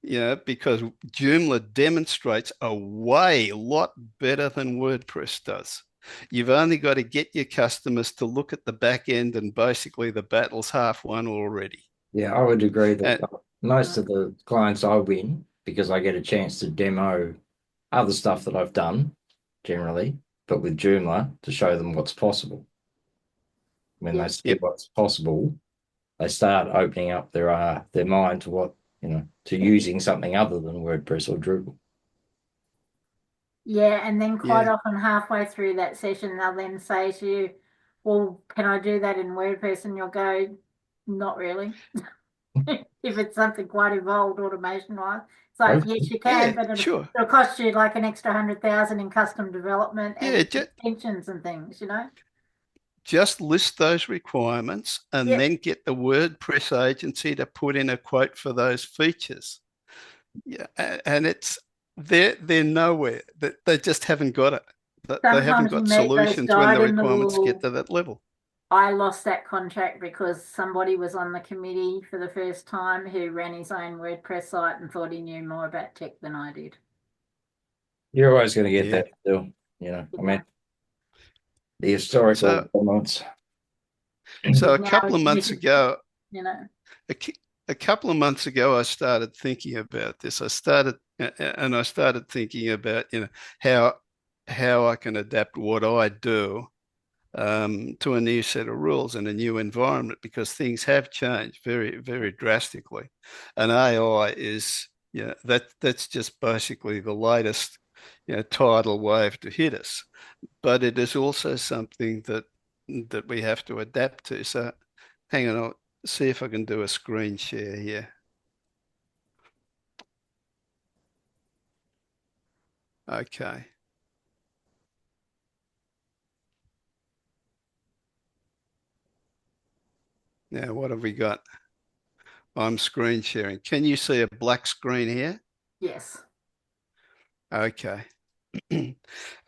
Because Joomla demonstrates a lot better than WordPress does. You've only got to get your customers to look at the back end, and basically the battle's half won already. Yeah, I would agree that most of the clients I win because I get a chance to demo other stuff that I've done generally, but with Joomla to show them what's possible. When they see what's possible, they start opening up their mind to what, to using something other than WordPress or Drupal. Yeah, and then quite often halfway through that session, they'll then say to you, well, can I do that in WordPress? And you'll go, not really. If it's something quite involved automation-wise. It's like, yes, you can, but it'll cost you like an extra 100,000 in custom development and extensions and things, Just list those requirements and then get the WordPress agency to put in a quote for those features. Yeah, and they're nowhere. They just haven't got it. They haven't got solutions when the requirements get to that level. I lost that contract because somebody was on the committee for the first time who ran his own WordPress site and thought he knew more about tech than I did. You're always going to get that still, I mean, the historical elements. So a couple of months ago, a couple of months ago, I started thinking about this. I started thinking about, how I can adapt what I do to a new set of rules and a new environment, because things have changed very, very drastically. And AI is, that's just basically the latest, tidal wave to hit us. But it is also something that we have to adapt to. So hang on, I'll see if I can do a screen share here. Okay. Now, what have we got? I'm screen sharing. Can you see a black screen here? Yes. Okay.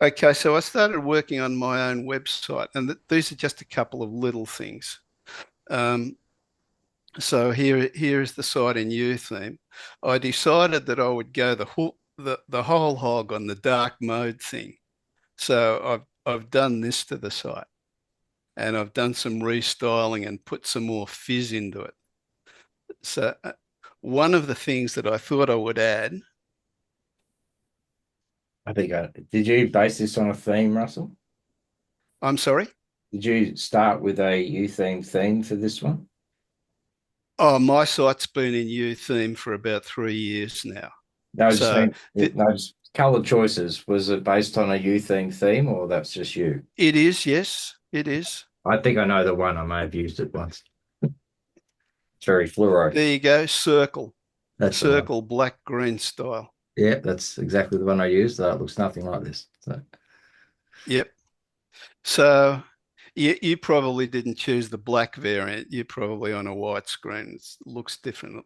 Okay, so I started working on my own website, and these are just a couple of little things. So here is the site in UTheme. I decided that I would go the whole hog on the dark mode thing. So I've done this to the site, and I've done some restyling and put some more fizz into it. So one of the things that I thought I would add. I think did you base this on a theme, Russell? I'm sorry? Did you start with a UTheme theme for this one? Oh, my site's been in UTheme for about 3 years now. Those color choices, was it based on a UTheme theme, or that's just you? It is, yes, it is. I think I know the one. I may have used it once. It's very fluoro. There you go, circle. That's circle, black, green style. Yeah, that's exactly the one I used. It looks nothing like this. So. Yep. So you probably didn't choose the black variant. You're probably on a white screen. It looks different.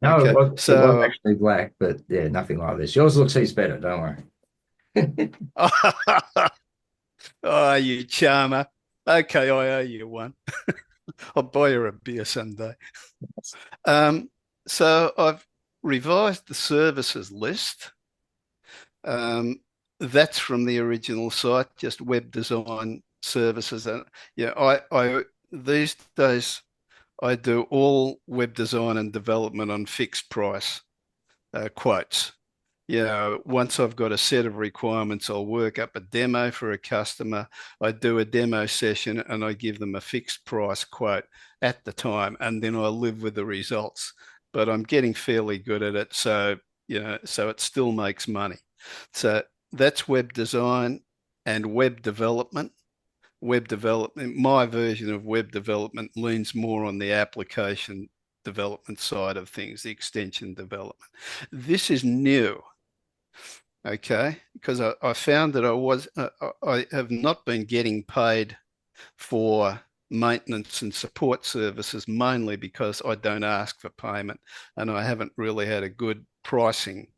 No, okay. It was actually black, but yeah, nothing like this. Yours looks heaps better, don't worry. Oh, you charmer. Okay, I owe you one. I'll buy you a beer someday. So I've revised the services list. That's from the original site, just web design services. And I these days I do all web design and development on fixed price quotes. Once I've got a set of requirements, I'll work up a demo for a customer. I do a demo session and I give them a fixed price quote at the time, and then I live with the results. But I'm getting fairly good at it, so so it still makes money. So that's web design and web development. Web development, my version of web development leans more on the application development side of things, the extension development. This is new. Okay, because I found that I have not been getting paid for maintenance and support services, mainly because I don't ask for payment and I haven't really had a good pricing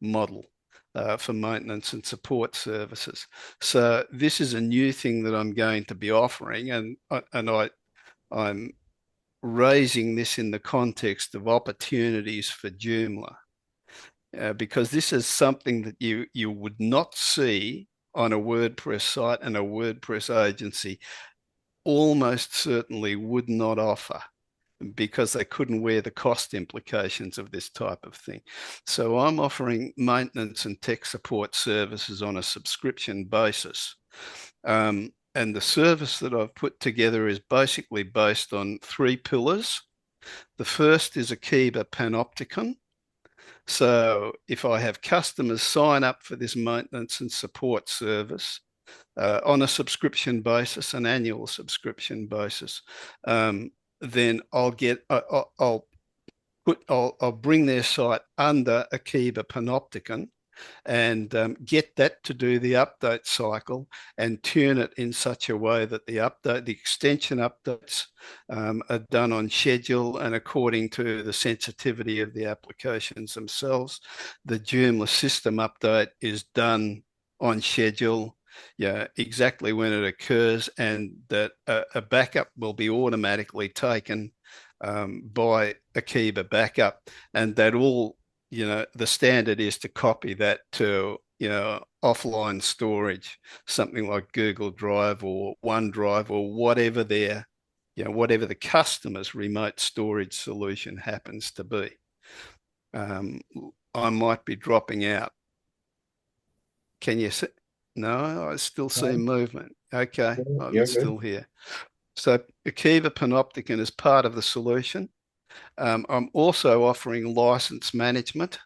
model for maintenance and support services. So this is a new thing that I'm going to be offering, and I'm raising this in the context of opportunities for Joomla, because this is something that you would not see on a WordPress site, and a WordPress agency almost certainly would not offer, because they couldn't wear the cost implications of this type of thing. So I'm offering maintenance and tech support services on a subscription basis. And the service that I've put together is basically based on 3 pillars. The first is Akiba Panopticon. So if I have customers sign up for this maintenance and support service on a subscription basis, an annual subscription basis, then I'll bring their site under Akiba Panopticon and get that to do the update cycle and tune it in such a way that the extension updates are done on schedule and according to the sensitivity of the applications themselves. The Joomla system update is done on schedule, exactly when it occurs, and that a backup will be automatically taken by Akiba Backup, and that all, the standard is to copy that to, offline storage, something like Google Drive or OneDrive or whatever whatever the customer's remote storage solution happens to be. I might be dropping out. Can you see? No, I still see movement. Okay, I'm still here. So Akiba Panopticon is part of the solution. I'm also offering license management.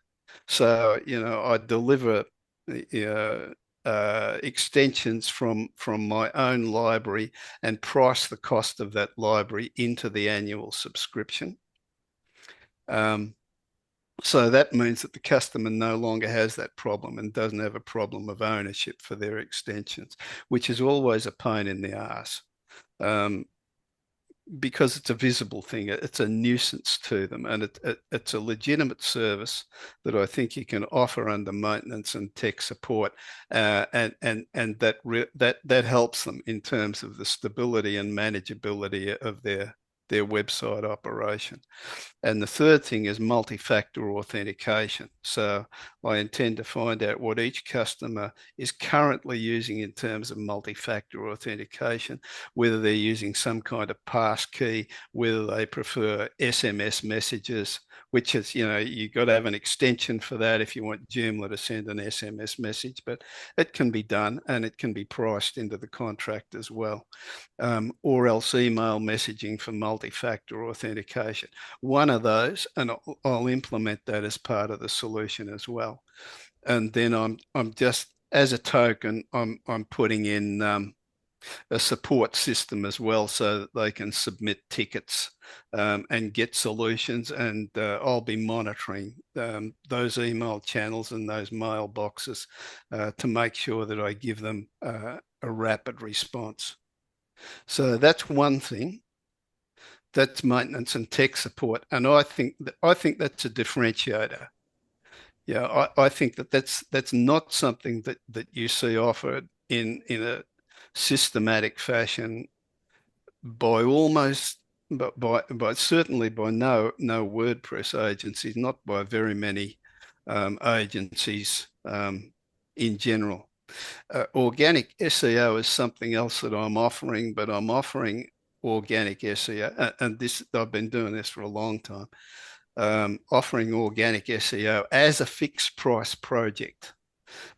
So, I deliver extensions from my own library and price the cost of that library into the annual subscription. So that means that the customer no longer has that problem and doesn't have a problem of ownership for their extensions, which is always a pain in the ass. Because it's a visible thing, it's a nuisance to them, and it's a legitimate service that I think you can offer under maintenance and tech support, and that helps them in terms of the stability and manageability of their website operation. And the third thing is multi-factor authentication. So I intend to find out what each customer is currently using in terms of multi-factor authentication, whether they're using some kind of pass key, whether they prefer SMS messages, which is, you've got to have an extension for that if you want Joomla to send an SMS message, but it can be done and it can be priced into the contract as well. Or else email messaging for multi-factor authentication. One of those, and I'll implement that as part of the solution as well. And then I'm just, as a token, I'm putting in a support system as well, so that they can submit tickets and get solutions, and I'll be monitoring those email channels and those mailboxes to make sure that I give them a rapid response. So that's one thing. That's maintenance and tech support, and I think that's a differentiator. I think that's not something that you see offered in a systematic fashion by certainly by no WordPress agencies, not by very many agencies in general. Organic SEO is something else that I'm offering, but I'm offering organic SEO, and this, I've been doing this for a long time, offering organic SEO as a fixed price project,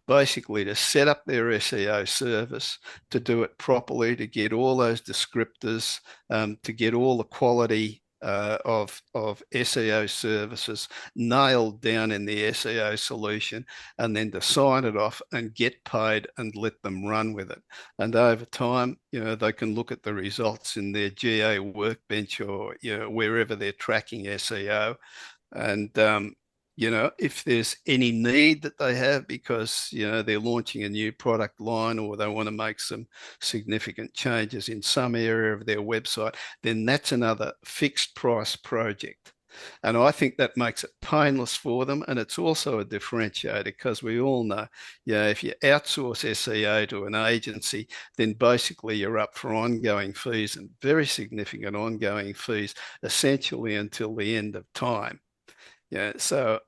basically to set up their SEO service, to do it properly, to get all those descriptors, to get all the quality of SEO services nailed down in the SEO solution, and then to sign it off and get paid and let them run with it. And over time, they can look at the results in their GA workbench or wherever they're tracking SEO, and if there's any need that they have because, they're launching a new product line or they want to make some significant changes in some area of their website, then that's another fixed price project. And I think that makes it painless for them. And it's also a differentiator because we all know, if you outsource SEO to an agency, then basically you're up for ongoing fees and very significant ongoing fees, essentially until the end of time. So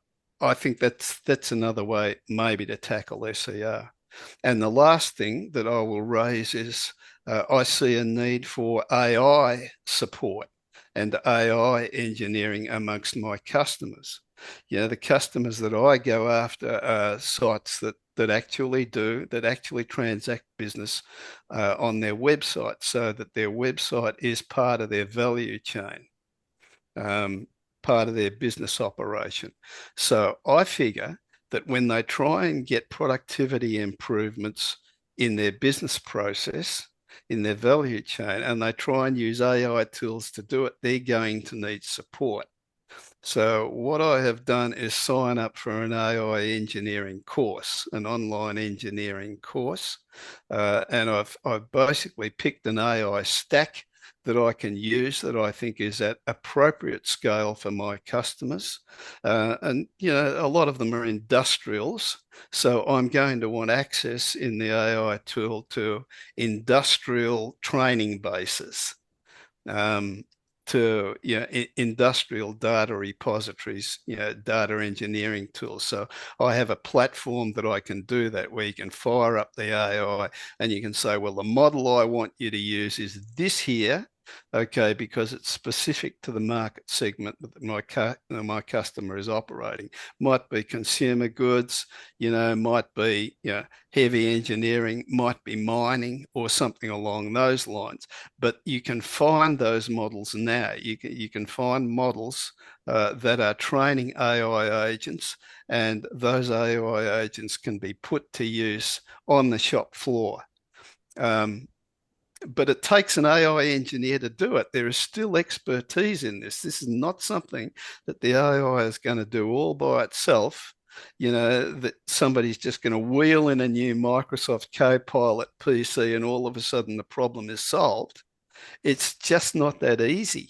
I think that's another way maybe to tackle SEO. And the last thing that I will raise is I see a need for AI support and AI engineering amongst my customers. The customers that I go after are sites that actually transact business on their website so that their website is part of their value chain. Part of their business operation. So I figure that when they try and get productivity improvements in their business process, in their value chain, and they try and use AI tools to do it, they're going to need support. So what I have done is sign up for an AI engineering course, an online engineering course, and I've basically picked an AI stack that I can use that I think is at appropriate scale for my customers. And, a lot of them are industrials. So I'm going to want access in the AI tool to industrial training bases. To industrial data repositories, data engineering tools. So I have a platform that I can do that where you can fire up the AI and you can say, well, the model I want you to use is this here, okay, because it's specific to the market segment that my customer is operating. Might be consumer goods, might be heavy engineering, might be mining or something along those lines. But you can find those models now. You can find models that are training AI agents, and those AI agents can be put to use on the shop floor. But it takes an AI engineer to do it. There is still expertise in this. This is not something that the AI is going to do all by itself. That somebody's just going to wheel in a new Microsoft Copilot PC and all of a sudden the problem is solved. It's just not that easy.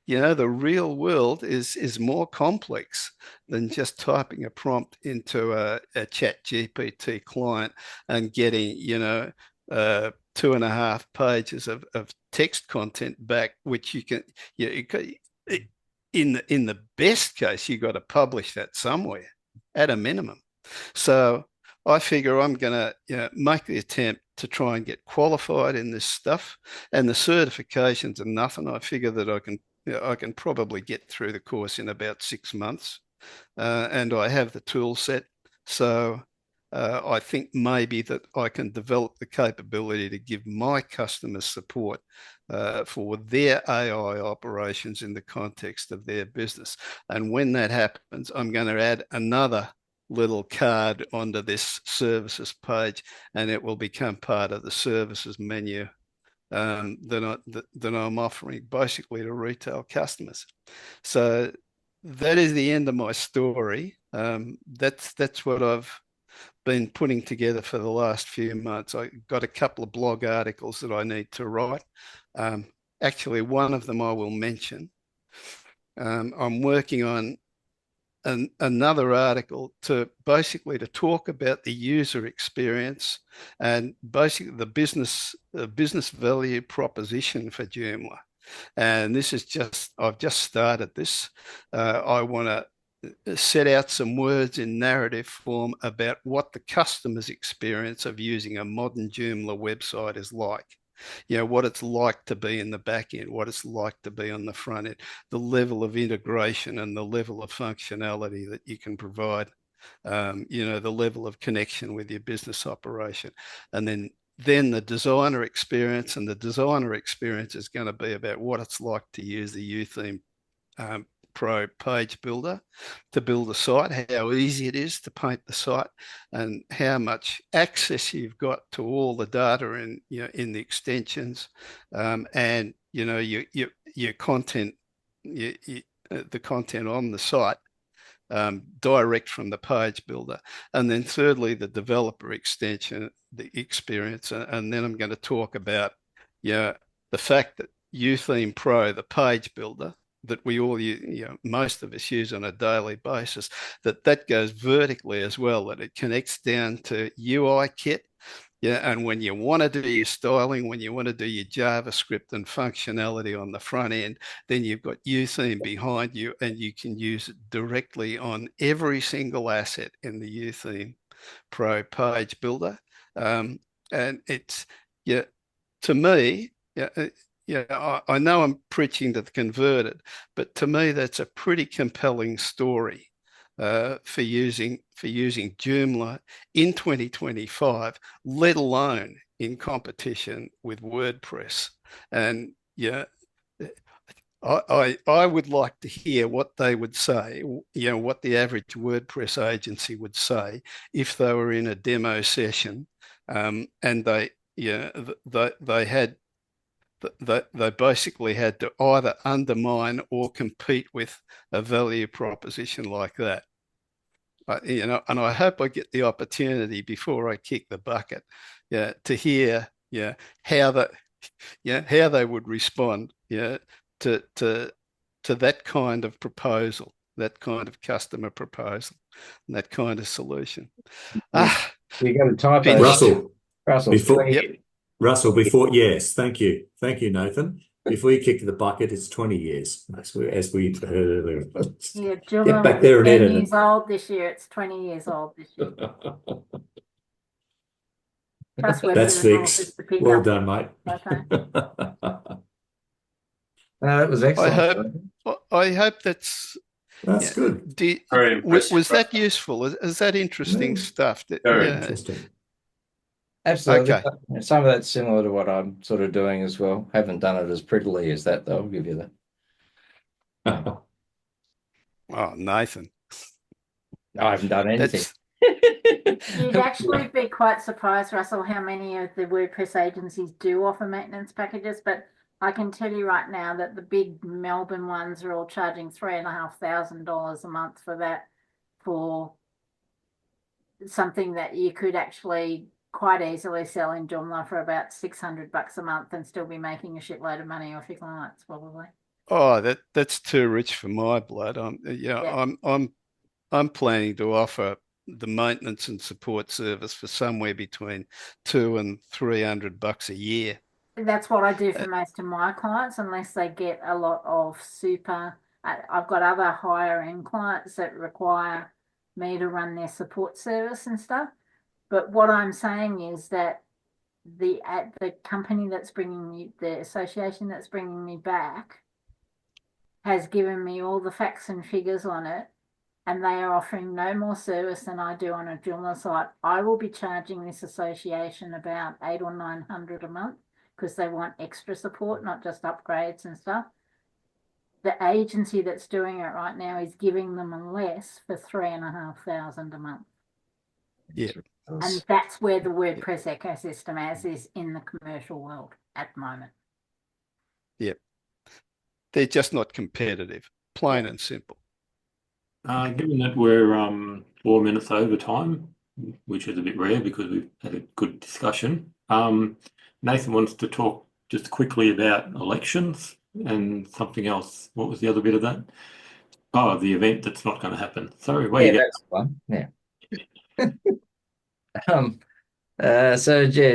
The real world is more complex than just typing a prompt into a chat GPT client and getting, 2.5 pages of text content back, which you can, in the best case, you got to publish that somewhere at a minimum. So I figure I'm going to make the attempt to try and get qualified in this stuff, and the certifications are nothing. I figure that I can probably get through the course in about 6 months, and I have the tool set. So I think maybe that I can develop the capability to give my customers support for their AI operations in the context of their business. And when that happens, I'm going to add another little card onto this services page, and it will become part of the services menu that I'm offering basically to retail customers. So that is the end of my story. That's what I've been putting together for the last few months. I got a couple of blog articles that I need to write. Actually, one of them I will mention. I'm working on another article to talk about the user experience and basically the business value proposition for Joomla. And this is I've just started this. I want to set out some words in narrative form about what the customer's experience of using a modern Joomla website is like. What it's like to be in the back end, what it's like to be on the front end, the level of integration and the level of functionality that you can provide, the level of connection with your business operation. And then the designer experience, and the designer experience is going to be about what it's like to use the UTheme Pro page builder to build a site, how easy it is to paint the site, and how much access you've got to all the data in the extensions, and your content, the content on the site, direct from the page builder. And then thirdly, the developer extension, the experience. And then I'm going to talk about the fact that UTheme Pro, the page builder that we all use, most of us use on a daily basis, that goes vertically as well, that it connects down to UI kit. Yeah, and when you want to do your styling, when you want to do your JavaScript and functionality on the front end, then you've got UTheme behind you, and you can use it directly on every single asset in the UTheme Pro page builder. And it's, to me, I know I'm preaching to the converted, but to me, that's a pretty compelling story for using Joomla in 2025, let alone in competition with WordPress. And I would like to hear what they would say, what the average WordPress agency would say if they were in a demo session, and they basically had to either undermine or compete with a value proposition like that. And I hope I get the opportunity before I kick the bucket, to hear, how they would respond, to that kind of proposal, that kind of customer proposal, and that kind of solution. You got to type Russell. Russell. Before, yes, thank you, Nathan. Before you kick the bucket, it's 20 years, as we heard earlier. Yeah, Joomla Get back there and 10 edit it. years old this year. It's 20 years old this year. That's fixed. Well done, mate. Okay. That was excellent. I hope that's good. Very impressive. Was that useful? Is that interesting stuff? Very interesting. Absolutely. Okay. Some of that's similar to what I'm sort of doing as well. Haven't done it as prettily as that, though. I'll give you that. Oh, Nathan. I haven't done anything. You'd actually be quite surprised, Russell, how many of the WordPress agencies do offer maintenance packages. But I can tell you right now that the big Melbourne ones are all charging $3,500 a month for that, for something that you could actually quite easily sell in Joomla for about $600 a month and still be making a shitload of money off your clients, probably. Oh, that's too rich for my blood. I'm planning to offer the maintenance and support service for somewhere between $200 and $300 a year. That's what I do for most of my clients, unless they get a lot of super. I've got other higher end clients that require me to run their support service and stuff. But what I'm saying is that the company that's bringing me, the association that's bringing me back, has given me all the facts and figures on it, and they are offering no more service than I do on a Joomla site. I will be charging this association about $800 or $900 a month because they want extra support, not just upgrades and stuff. The agency that's doing it right now is giving them less for $3,500 a month. Yeah. And that's where the WordPress ecosystem is in the commercial world at the moment. Yep. They're just not competitive, plain and simple. Given that we're 4 minutes over time, which is a bit rare because we've had a good discussion, Nathan wants to talk just quickly about elections and something else. What was the other bit of that? Oh, the event that's not going to happen. Sorry, where you go? That's fun. Yeah.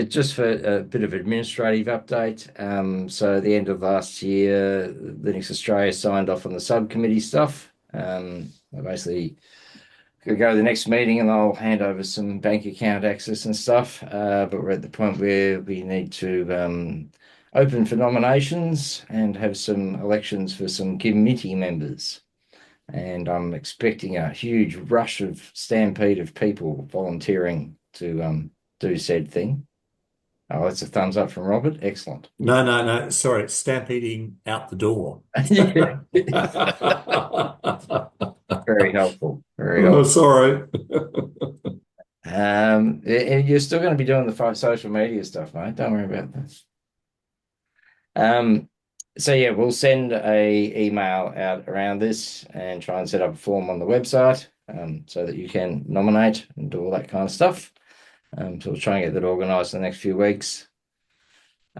Just for a bit of administrative update. So at the end of last year, Linux Australia signed off on the subcommittee stuff. I basically could go to the next meeting and I'll hand over some bank account access and stuff. But we're at the point where we need to open for nominations and have some elections for some committee members. And I'm expecting a huge rush of stampede of people volunteering to do said thing. Oh, that's a thumbs up from Robert. Excellent. No. Sorry, it's stampeding out the door. Very helpful. Very Oh, helpful. sorry. And you're still going to be doing the social media stuff, mate. Don't worry about this. So yeah, we'll send a email out around this and try and set up a form on the website so that you can nominate and do all that kind of stuff. So we'll try and get that organised in the next few weeks.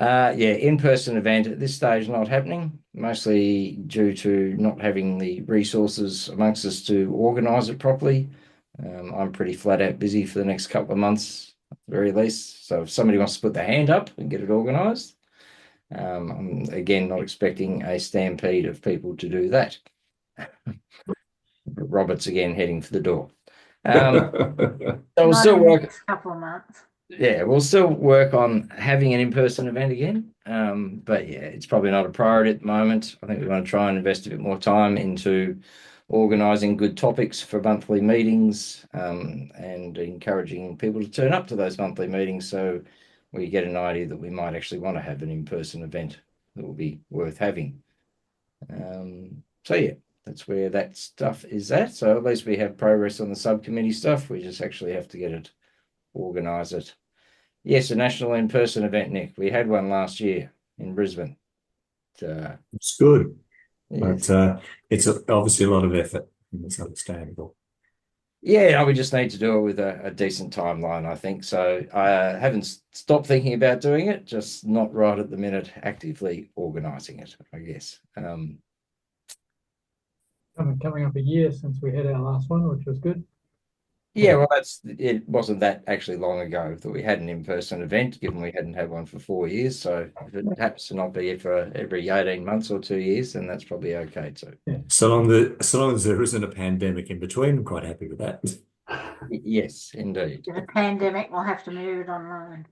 Yeah, in-person event at this stage not happening, mostly due to not having the resources amongst us to organise it properly. I'm pretty flat out busy for the next couple of months at the very least. So if somebody wants to put their hand up and get it organised, I'm again not expecting a stampede of people to do that. Robert's again heading for the door. So we'll Not still in the work. next couple of months. Yeah, we'll still work on having an in-person event again. But yeah, it's probably not a priority at the moment. I think we want to try and invest a bit more time into organising good topics for monthly meetings and encouraging people to turn up to those monthly meetings so we get an idea that we might actually want to have an in-person event that will be worth having. So yeah, that's where that stuff is at. So at least we have progress on the subcommittee stuff. We just actually have to get it, organise it. Yes, a national in-person event, Nick. We had one last year in Brisbane. It's good, Yes. but it's obviously a lot of effort, and it's understandable. Yeah, we just need to do it with a decent timeline, I think. So I haven't stopped thinking about doing it, just not right at the minute actively organising it, I guess. Coming up a year since we had our last one, which was good. Yeah, well, it wasn't that actually long ago that we had an in-person event, given we hadn't had one for 4 years. So if it happens to not be for every 18 months or 2 years, then that's probably okay too. So long as there isn't a pandemic in between, I'm quite happy with that. Yes, indeed. The pandemic, we'll have to move it online.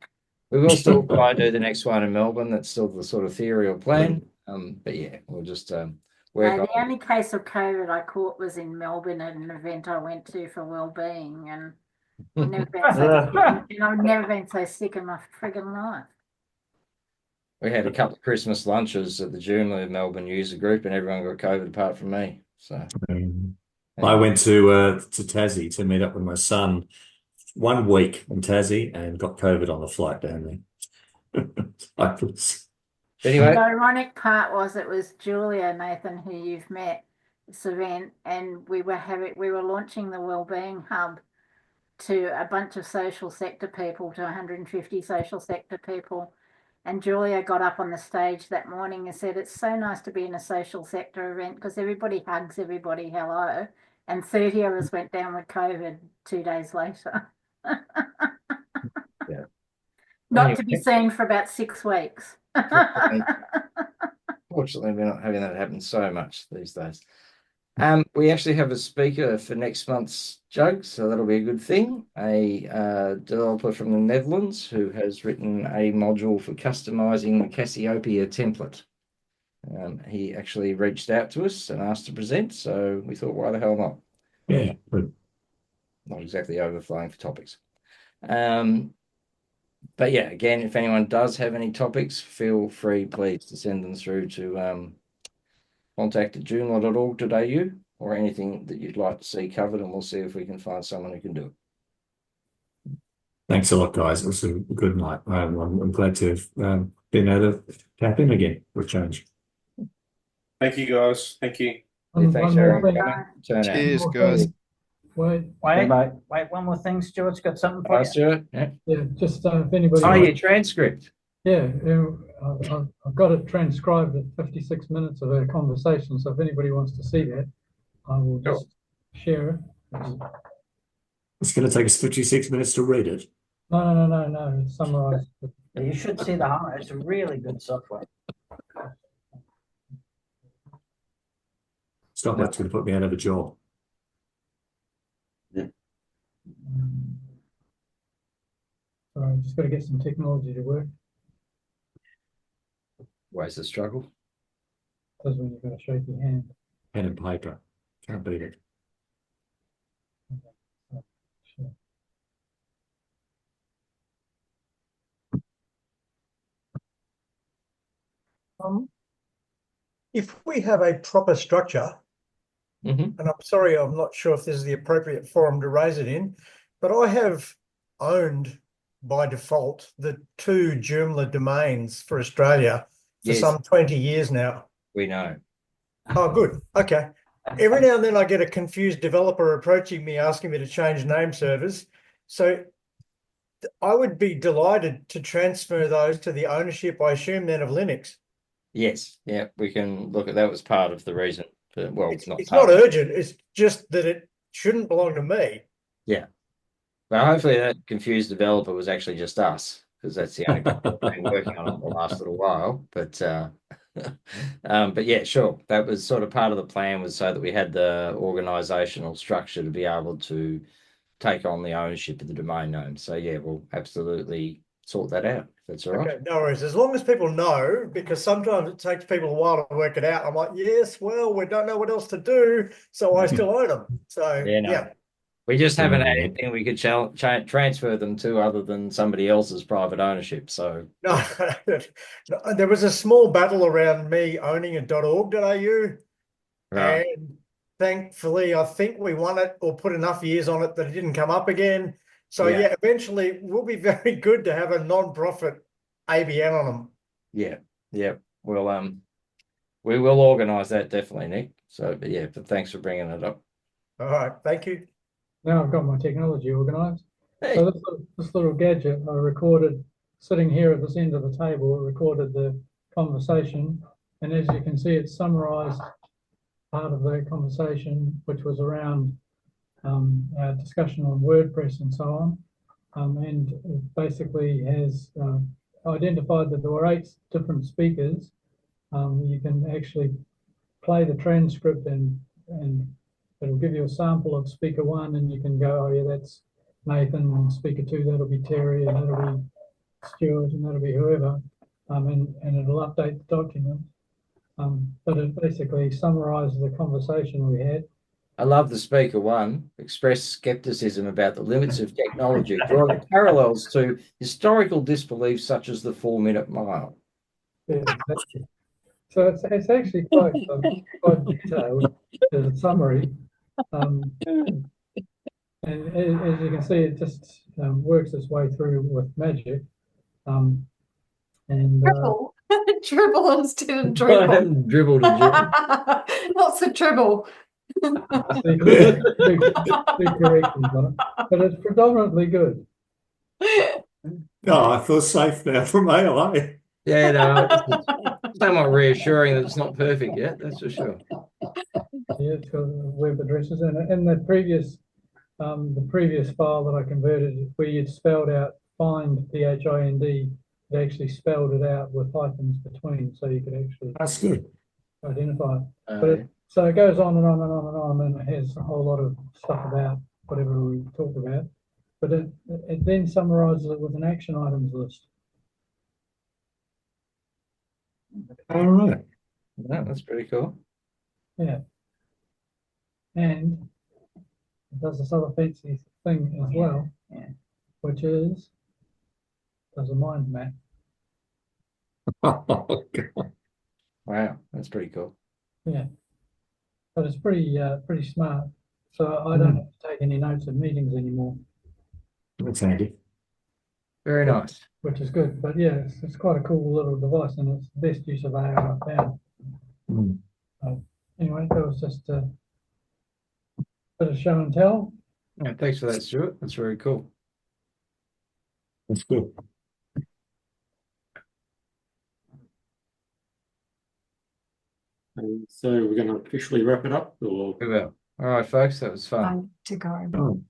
We will still try and do the next one in Melbourne. That's still the sort of theory or plan. But yeah, we'll just work No, on the only case of COVID I caught was in Melbourne at an event I went to for wellbeing, and I've never been so sick, and I've never been so sick in my friggin' life. We had a couple of Christmas lunches at the Joomla Melbourne user group, and everyone got COVID apart from me. So I went to Tassie to meet up with my son 1 week in Tassie and got COVID on the flight down there. Anyway, The ironic part was it was Julia, Nathan, who you've met this event, and we were launching the Wellbeing Hub to a bunch of social sector people, to 150 social sector people. And Julia got up on the stage that morning and said, "It's so nice to be in a social sector event because everybody hugs everybody, hello." And 30 of us went down with COVID 2 days later. Yeah. Not to be seen for about 6 weeks. Fortunately, we're not having that happen so much these days. We actually have a speaker for next month's Jug, so that'll be a good thing. A developer from the Netherlands who has written a module for customizing the Cassiopeia template. He actually reached out to us and asked to present, so we thought, why the hell not? Yeah, good. Not exactly overflowing for topics. But yeah, again, if anyone does have any topics, feel free, please, to send them through to contact@joomla.org.au or anything that you'd like to see covered, and we'll see if we can find someone who can do it. Thanks a lot, guys. It was a good night. I'm glad to have been able to tap in again for a change. Thank you, guys. Thank you. Yeah, thanks, One more Aaron. thing. Turn out. Cheers, One more guys. thing. Wait, Wait, one more thing. Stuart's got something for Hi, you. Stuart. Yeah. yeah, just if anybody. Oh, your transcript. Yeah, I've got it transcribed at 56 minutes of our conversation. So if anybody wants to see that, I will just share it. It's going to take us 56 minutes to read it. No. It's summarized. You should see the hard. It's really good software. Stop, that's going to put me out of a job. So I've just got to get some technology to work. Ways to struggle. That's when you've got to shake your hand. Pen and paper. Can't beat it. Sure. If we have a proper structure, Mm-hmm. and I'm sorry, I'm not sure if this is the appropriate forum to raise it in, but I have owned by default the 2 Joomla domains for Australia for Yes. some 20 years now. We know. Oh, good. Okay. Every now and then I get a confused developer approaching me asking me to change name servers. So I would be delighted to transfer those to the ownership, I assume, then of Linux. Yes, yeah, we can look at that was part of the reason. For, well, It's not not part of it. urgent. It's just that it shouldn't belong to me. Yeah. Well, hopefully that confused developer was actually just us, because that's the only people who've been working on it the last little while. But yeah, sure. That was sort of part of the plan, was so that we had the organizational structure to be able to take on the ownership of the domain name. So yeah, we'll absolutely sort that out. If that's all right. Okay, no worries. As long as people know, because sometimes it takes people a while to work it out. I'm like, yes, well, we don't know what else to do, so I still own them. So Yeah, no. yeah. We just haven't had anything we could transfer them to other than somebody else's private ownership. So No, there was a small battle around me owning a .org.au, right. and thankfully, I think we won it or put enough years on it that it didn't come up again. So Yeah. yeah, eventually it will be very good to have a non-profit ABN on them. Yeah, yeah. Well, we will organise that definitely, Nick. So, but yeah, but thanks for bringing it up. All right, thank you. Now I've got my technology organised. Hey. So this little gadget I recorded sitting here at this end of the table, it recorded the conversation. And as you can see, it summarised part of the conversation, which was around our discussion on WordPress and so on. And it basically has identified that there were 8 different speakers. You can actually play the transcript and it'll give you a sample of speaker 1, and you can go, oh yeah, that's Nathan, and speaker 2, that'll be Terry, and that'll be Stuart, and that'll be whoever, and it'll update the document. But it basically summarises the conversation we had. I love the speaker 1, expressed skepticism about the limits of technology, drawing parallels to historical disbeliefs such as the 4-minute mile. Yeah, exactly. So it's actually quite detailed as a summary. And as you can see, it just works its way through with magic. Dribble. Dribble instead of dribble. Dribble to dribble. Not so dribble. Two corrections on it, but it's predominantly good. Oh, I feel safe now from AI. Yeah, no, it's somewhat reassuring that it's not perfect yet, that's for sure. Yeah, it's got web addresses and the previous file that I converted, where you'd spelled out find PHIND, it actually spelled it out with hyphens between, so you could actually That's good. identify it. So it goes on and on and on and on, and it has a whole lot of stuff about whatever we talk about. But it then summarises it with an action items list. All right. Yeah, that's pretty cool. Yeah. And it does this other fancy thing as well, which is does a mind map. Oh, God. Wow, that's pretty cool. Yeah. But it's pretty smart. So I don't have to take any notes at meetings anymore. That's handy. Very nice. Which is good. But yeah, it's quite a cool little device, and it's the best use of AI I found. Anyway, that was just a bit of show and tell. Yeah, thanks for that, Stuart. That's very cool. That's good. And so we're going to officially wrap it up. Or... We will. All right, folks, that was fun. Time to go. Oh.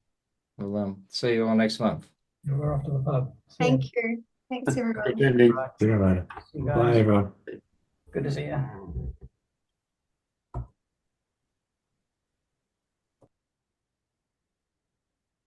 We'll see you all next month. We're off to the pub. Thank you. Thanks, everybody. Good ending. See you later. See you guys. Bye, everyone. Good to see you.